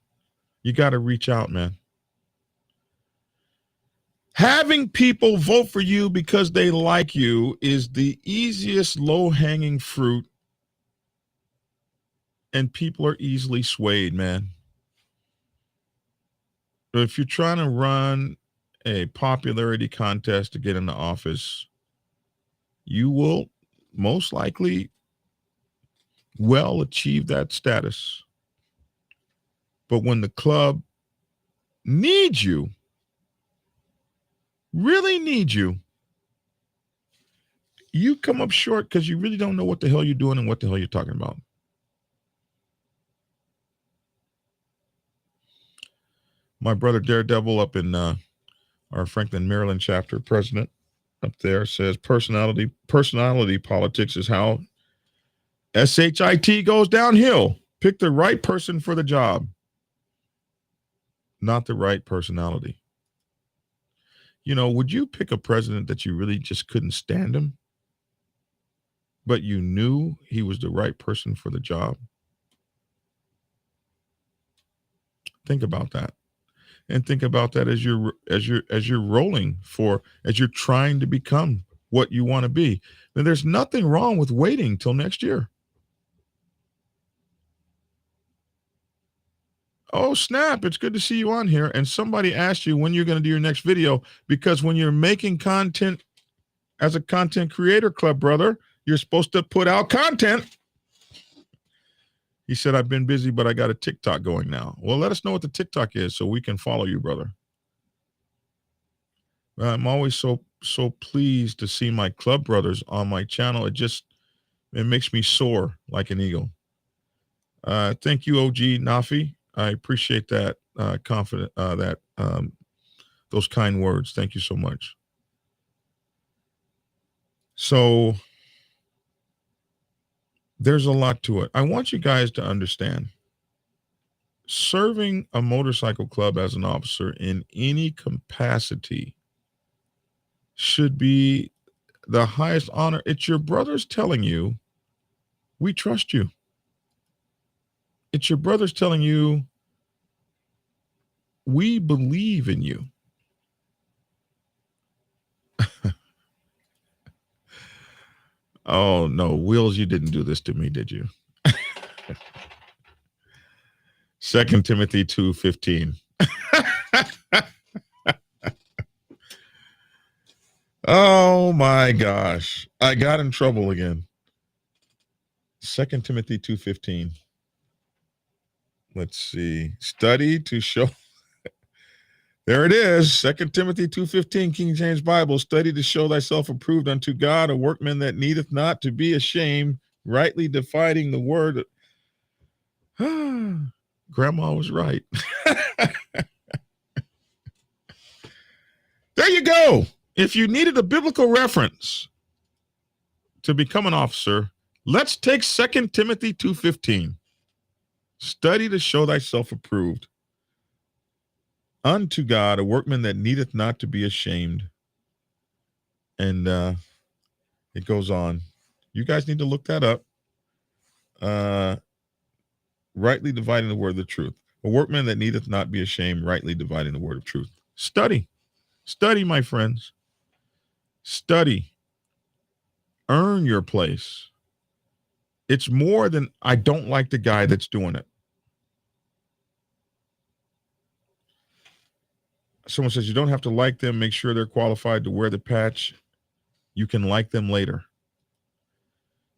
You got to reach out, man. Having people vote for you because they like you is the easiest low-hanging fruit, and people are easily swayed, man. If you're trying to run a popularity contest to get into office, you will most likely achieve that status. But when the club needs you, really needs you, you come up short because you really don't know what the hell you're doing and what the hell you're talking about. My brother Daredevil up in our Franklin, Maryland chapter, president up there, says personality politics is how SHIT goes downhill. Pick the right person for the job, not the right personality. Would you pick a president that you really just couldn't stand him, but you knew he was the right person for the job? Think about that. And think about that as you're rolling as you're trying to become what you want to be. Then there's nothing wrong with waiting till next year. Oh, snap. It's good to see you on here. And somebody asked you when you're going to do your next video, because when you're making content as a content creator club, brother, you're supposed to put out content. He said, I've been busy, but I got a TikTok going now. Well, let us know what the TikTok is so we can follow you, brother. I'm always so pleased to see my club brothers on my channel. It makes me soar like an eagle. Thank you, OG Nafi. I appreciate that those kind words. Thank you so much. So there's a lot to it. I want you guys to understand, serving a motorcycle club as an officer in any capacity should be the highest honor. It's your brothers telling you, we trust you. It's your brothers telling you, we believe in you. Oh, no, Wills, you didn't do this to me, did you? 2 Timothy 2:15. Oh, my gosh. I got in trouble again. 2 Timothy 2:15. Let's see. Study to show. There it is. 2 Timothy 2:15, King James Bible. Study to show thyself approved unto God, a workman that needeth not to be ashamed, rightly dividing the word. Grandma was right. There you go. If you needed a biblical reference to become an officer, let's take 2 Timothy 2:15. Study to show thyself approved unto God, a workman that needeth not to be ashamed. And it goes on. You guys need to look that up. Rightly dividing the word of the truth. A workman that needeth not be ashamed, rightly dividing the word of truth. Study. Study, my friends. Study. Earn your place. It's more than I don't like the guy that's doing it. Someone says you don't have to like them. Make sure they're qualified to wear the patch. You can like them later.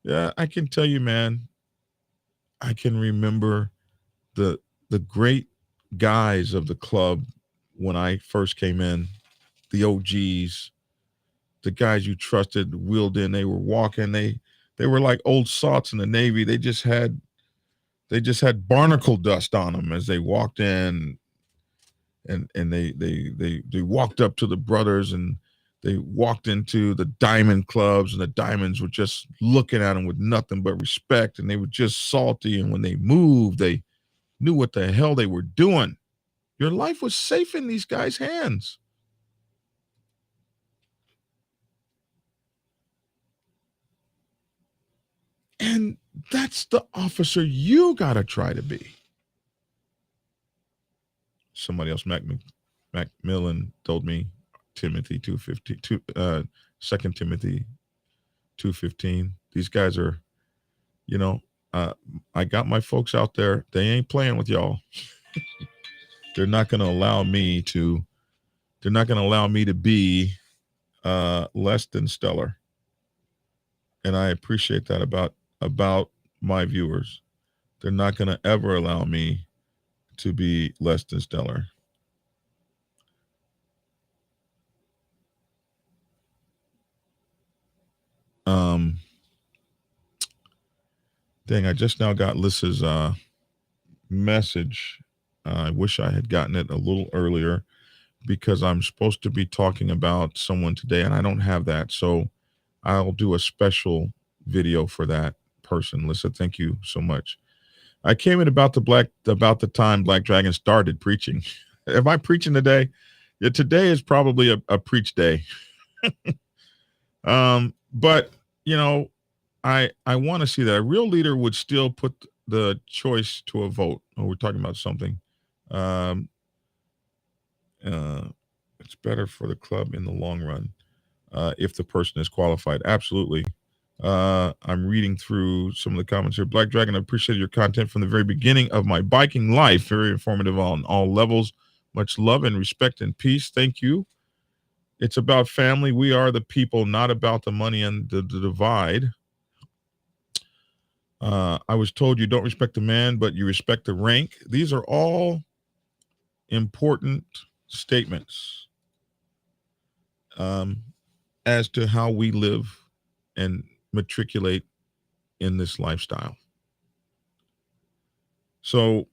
Yeah, I can tell you, man, I can remember the great guys of the club when I first came in, the OGs, the guys you trusted, wheeled in, they were walking, they were like old salts in the Navy. They just had barnacle dust on them as they walked in, and they walked up to the brothers, and they walked into the diamond clubs, and the diamonds were just looking at them with nothing but respect, and they were just salty, and when they moved, they knew what the hell they were doing. Your life was safe in these guys' hands. And that's the officer you got to try to be. Somebody else, Macmillan, told me Timothy 2:15, 2 Timothy 2:15. These guys are, I got my folks out there. They ain't playing with y'all. They're not going to allow me to be less than stellar. And I appreciate that about my viewers. They're not going to ever allow me to be less than stellar. Dang, I just now got Liz's message. I wish I had gotten it a little earlier because I'm supposed to be talking about someone today and I don't have that. So I'll do a special video for that person. Lisa, thank you so much. I came in about the time Black Dragon started preaching. Am I preaching today? Yeah, today is probably a preach day. But I want to see that a real leader would still put the choice to a vote. Oh, we're talking about something. It's better for the club in the long run if the person is qualified. Absolutely. I'm reading through some of the comments here. Black Dragon, I appreciate your content from the very beginning of my biking life. Very informative on all levels. Much love and respect and peace. Thank you. It's about family. We are the people, not about the money and the divide. I was told you don't respect the man, but you respect the rank. These are all important statements as to how we live and matriculate in this lifestyle. So,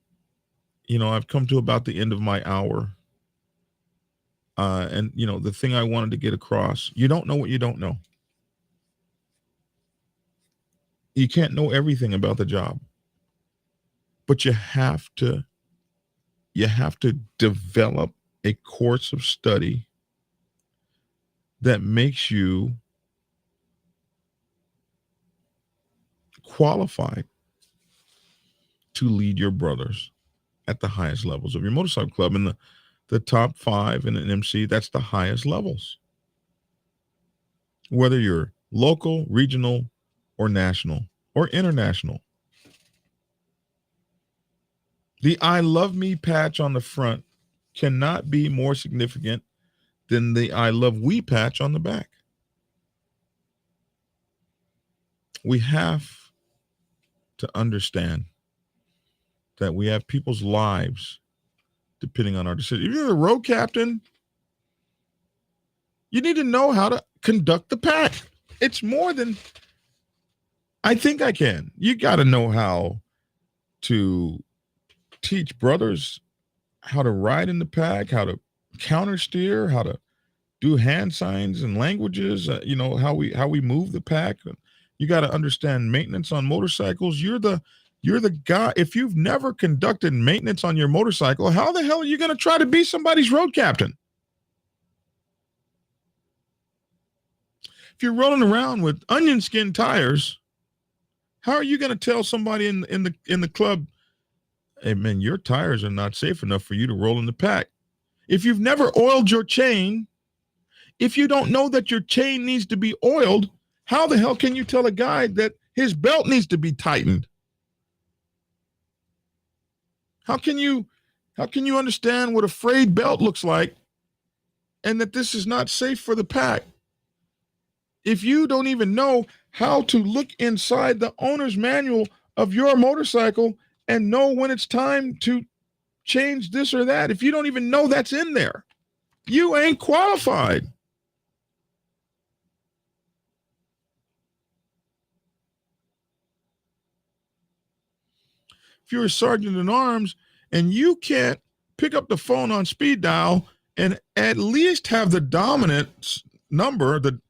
I've come to about the end of my hour. And, the thing I wanted to get across, you don't know what you don't know. You can't know everything about the job, but you have to develop a course of study that makes you qualified to lead your brothers at the highest levels of your motorcycle club. And the top 5 in an MC, that's the highest levels. Whether you're local, regional, or national, or international. The I Love Me patch on the front cannot be more significant than the I Love We patch on the back. We have to understand that we have people's lives depending on our decision. If you're the road captain, you need to know how to conduct the pack. It's more than I think I can. You got to know how to teach brothers how to ride in the pack, how to counter steer, how to do hand signs and languages, how we move the pack. You got to understand maintenance on motorcycles. You're the guy. If you've never conducted maintenance on your motorcycle, how the hell are you going to try to be somebody's road captain? If you're rolling around with onion skin tires, how are you going to tell somebody in the club, hey man, your tires are not safe enough for you to roll in the pack? If you've never oiled your chain, if you don't know that your chain needs to be oiled, how the hell can you tell a guy that his belt needs to be tightened? How can you understand what a frayed belt looks like and that this is not safe for the pack? If you don't even know how to look inside the owner's manual of your motorcycle and know when it's time to change this or that, if you don't even know that's in there, you ain't qualified. If you're a sergeant in arms and you can't pick up the phone on speed dial and at least have the dominant number, the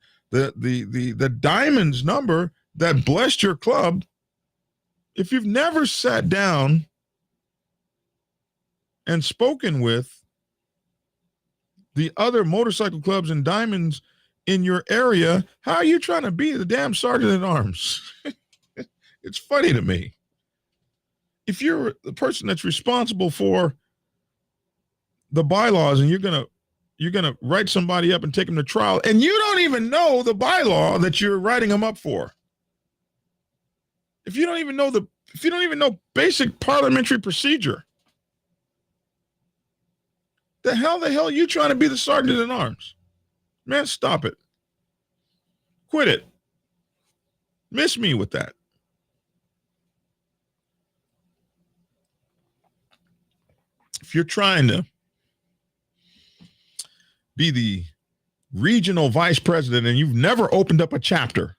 diamonds number that blessed your club, if you've never sat down and spoken with the other motorcycle clubs and diamonds in your area, how are you trying to be the damn sergeant at arms? It's funny to me. If you're the person that's responsible for the bylaws and you're gonna write somebody up and take them to trial, and you don't even know the bylaw that you're writing them up for. If you don't even know basic parliamentary procedure, the hell are you trying to be the sergeant at arms? Man, stop it. Quit it. Miss me with that. If you're trying to be the regional vice president and you've never opened up a chapter,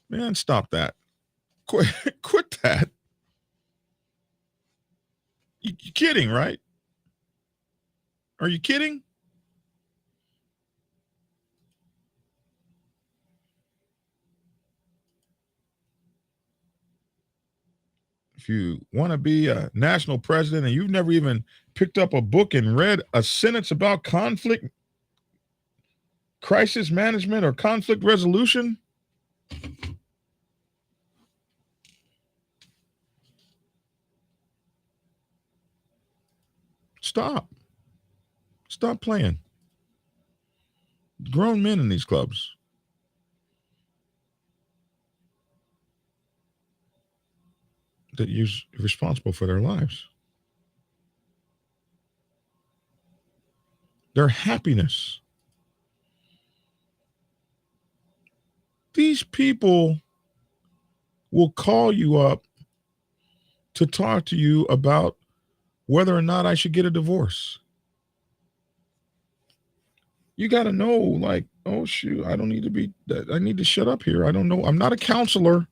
man, stop that. Quit that. You're kidding, right? Are you kidding? If you want to be a national president and you've never even picked up a book and read a sentence about conflict, crisis management, or conflict resolution, stop playing. Grown men in these clubs. That you're responsible for their lives, their happiness. These people will call you up to talk to you about whether or not I should get a divorce. You got to know, like, oh shoot, I need to shut up here. I don't know. I'm not a counselor.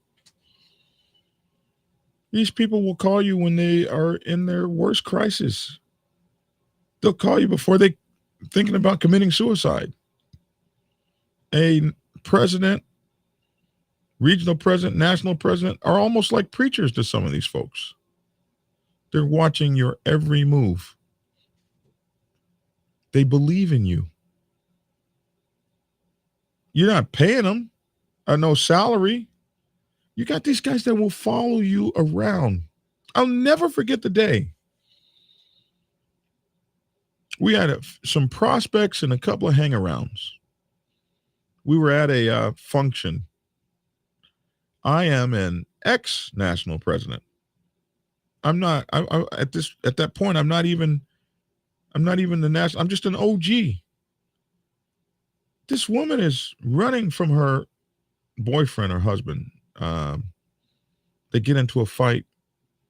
These people will call you when they are in their worst crisis. They'll call you before they thinking about committing suicide. A president, regional president, national president are almost like preachers to some of these folks. They're watching your every move. They believe in you. You're not paying them no salary. You got these guys that will follow you around. I'll never forget the day. We had some prospects and a couple of hangarounds. We were at a function. I am an ex-national president. I'm not. At that point, I'm not even the national. I'm just an OG. This woman is running from her boyfriend or husband. They get into a fight.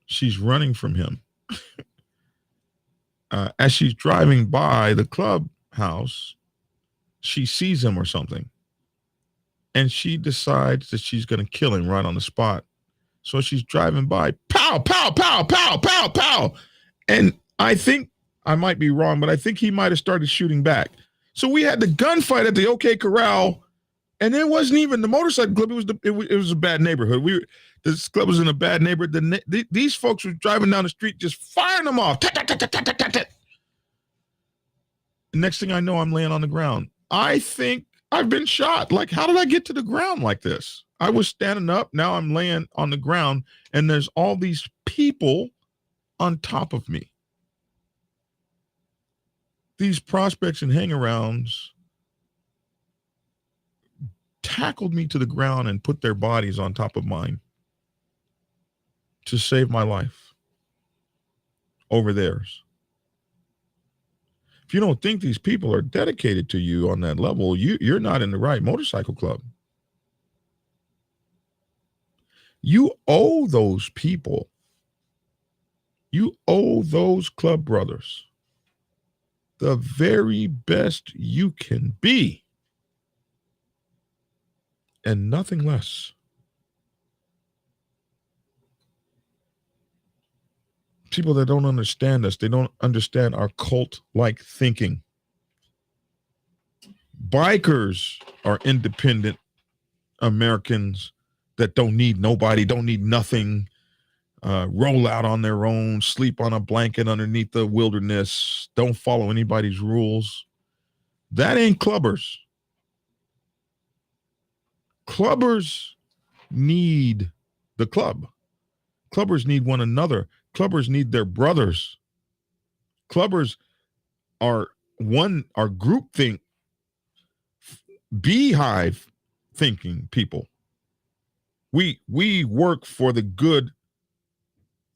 She's running from him. As she's driving by the clubhouse, she sees him or something. And she decides that she's going to kill him right on the spot. So she's driving by, pow, pow, pow, pow, pow, pow. And I think, I might be wrong, but I think he might have started shooting back. So we had the gunfight at the OK Corral, and it wasn't even the motorcycle club. It was a bad neighborhood. This club was in a bad neighborhood. These folks were driving down the street, just firing them off. The next thing I know, I'm laying on the ground. I think I've been shot. Like, how did I get to the ground like this? I was standing up. Now I'm laying on the ground, and there's all these people on top of me. These prospects and hang-arounds tackled me to the ground and put their bodies on top of mine to save my life over theirs. If you don't think these people are dedicated to you on that level, you're not in the right motorcycle club. You owe those people. You owe those club brothers the very best you can be, and nothing less. People that don't understand us, they don't understand our cult-like thinking. Bikers are independent Americans that don't need nobody, don't need nothing, roll out on their own, sleep on a blanket underneath the wilderness, don't follow anybody's rules. That ain't clubbers. Clubbers need the club. Clubbers need one another. Clubbers need their brothers. Clubbers are groupthink, beehive thinking people. We work for the good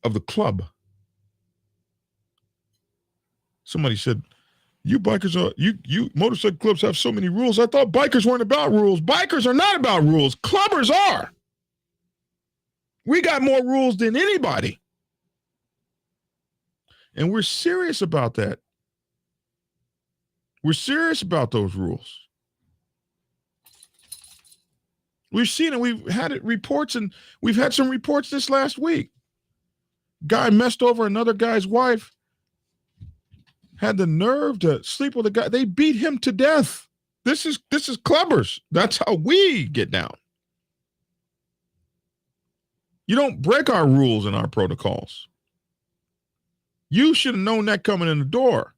of the club. Somebody said, you bikers are, you motorcycle clubs have so many rules. I thought bikers weren't about rules. Bikers are not about rules. Clubbers are. We got more rules than anybody. And we're serious about that. We're serious about those rules. We've seen it. We've had it reports, and we've had some reports this last week. Guy messed over another guy's wife, had the nerve to sleep with a guy. They beat him to death. This is clubbers. That's how we get down. You don't break our rules and our protocols. You should have known that coming in the door.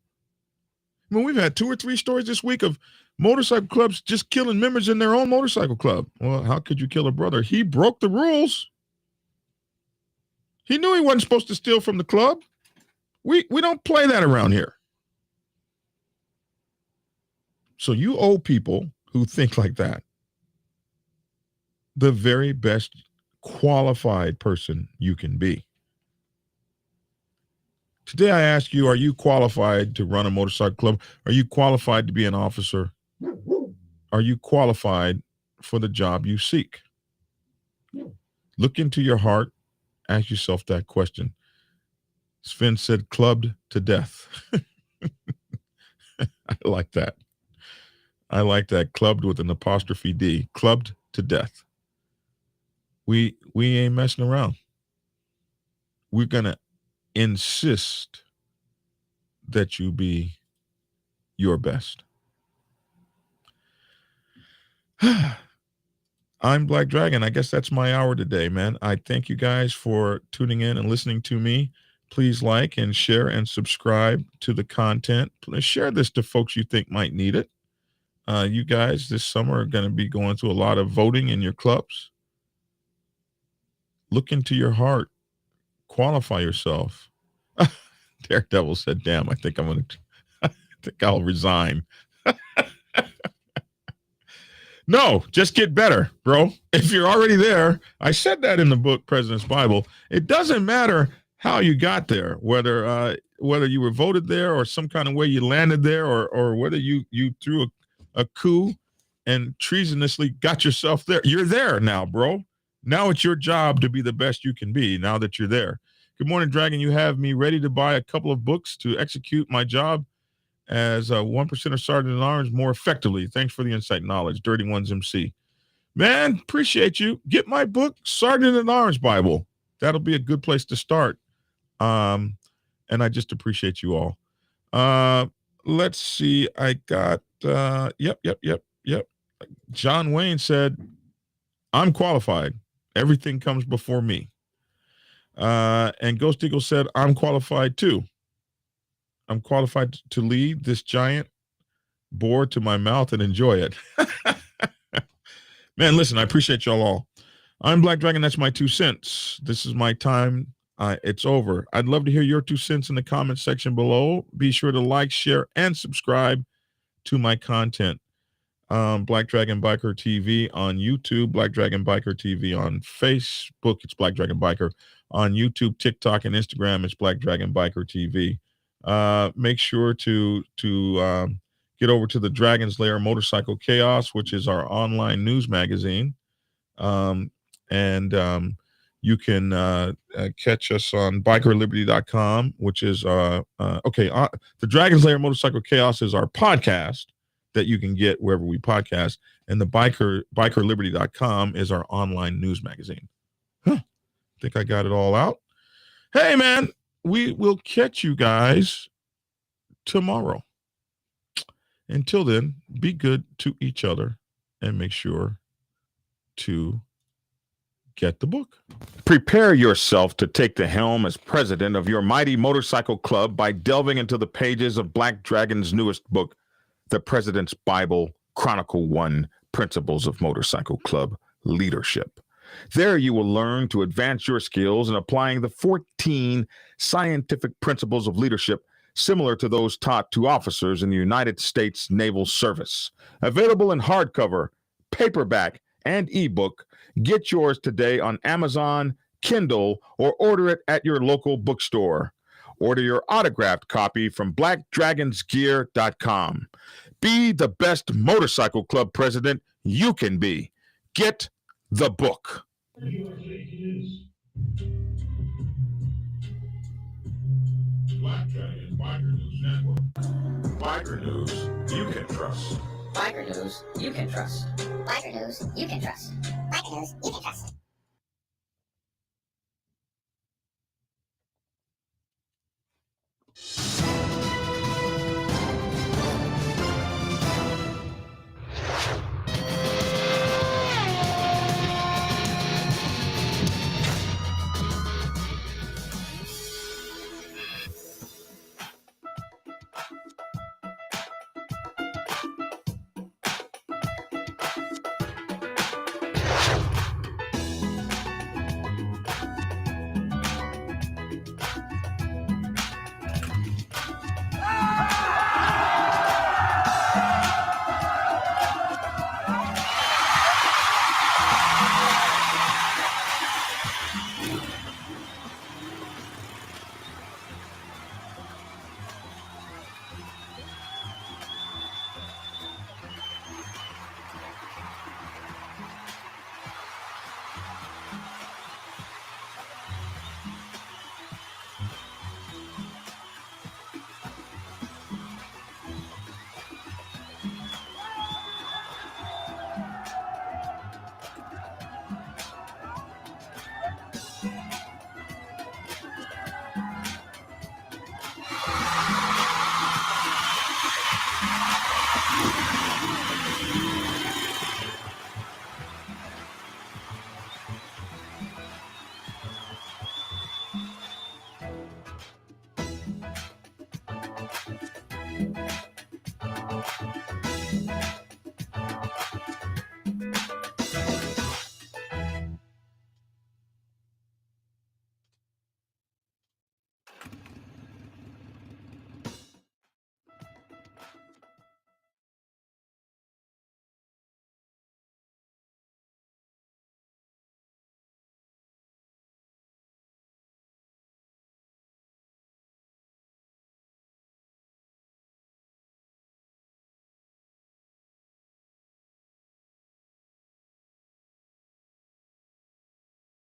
I mean, we've had 2 or 3 stories this week of motorcycle clubs just killing members in their own motorcycle club. Well, how could you kill a brother? He broke the rules. He knew he wasn't supposed to steal from the club. We don't play that around here. So you owe people who think like that the very best qualified person you can be. Today I ask you, are you qualified to run a motorcycle club? Are you qualified to be an officer? Are you qualified for the job you seek? Look into your heart. Ask yourself that question. Sven said, clubbed to death. I like that. I like that. Clubbed with an apostrophe D. Clubbed to death. We ain't messing around. We're going to insist that you be your best. I'm Black Dragon. I guess that's my hour today, man. I thank you guys for tuning in and listening to me. Please like and share and subscribe to the content. Please share this to folks you think might need it. You guys this summer are going to be going through a lot of voting in your clubs. Look into your heart. Qualify yourself. Daredevil said, damn, I think I'll resign. No, just get better, bro. If you're already there, I said that in the book, President's Bible. It doesn't matter how you got there, whether you were voted there or some kind of way you landed there, or whether you threw a coup and treasonously got yourself there. You're there now, bro. Now it's your job to be the best you can be now that you're there. Good morning, Dragon. You have me ready to buy a couple of books to execute my job as a 1% Sergeant at Arms more effectively. Thanks for the insight and knowledge. Dirty Ones MC. Man, appreciate you. Get my book, Sergeant at Arms Bible. That'll be a good place to start. And I just appreciate you all. Let's see. I got, yep. John Wayne said, I'm qualified. Everything comes before me. And Ghost Eagle said, I'm qualified too. I'm qualified to lead this giant boar to my mouth and enjoy it. Man, listen, I appreciate y'all all. I'm Black Dragon. That's my 2 cents. This is my time. It's over. I'd love to hear your 2 cents in the comment section below. Be sure to like, share, and subscribe to my content. Black Dragon Biker TV on YouTube, Black Dragon Biker TV on Facebook, it's Black Dragon Biker. On YouTube, TikTok, and Instagram, it's Black Dragon Biker TV. Make sure to get over to the Dragon's Lair Motorcycle Chaos, which is our online news magazine. You can catch us on bikerliberty.com, which is the Dragon's Lair Motorcycle Chaos is our podcast that you can get wherever we podcast, and the bikerliberty.com is our online news magazine. I think I got it all out. Hey man, we will catch you guys tomorrow. Until then, be good to each other and make sure to get the book. Prepare yourself to take the helm as president of your mighty motorcycle club by delving into the pages of Black Dragon's newest book, The President's Bible, Chronicle 1, Principles of Motorcycle Club Leadership. There you will learn to advance your skills in applying the 14 scientific principles of leadership similar to those taught to officers in the United States Naval Service. Available in hardcover, paperback, and ebook. Get yours today on Amazon, Kindle, or order it at your local bookstore. Order your autographed copy from blackdragonsgear.com. Be the best motorcycle club president you can be. Get the book. Black Dragon Biker News Network. Biker News you can trust. Biker News you can trust. Biker News you can trust. Biker News you can trust.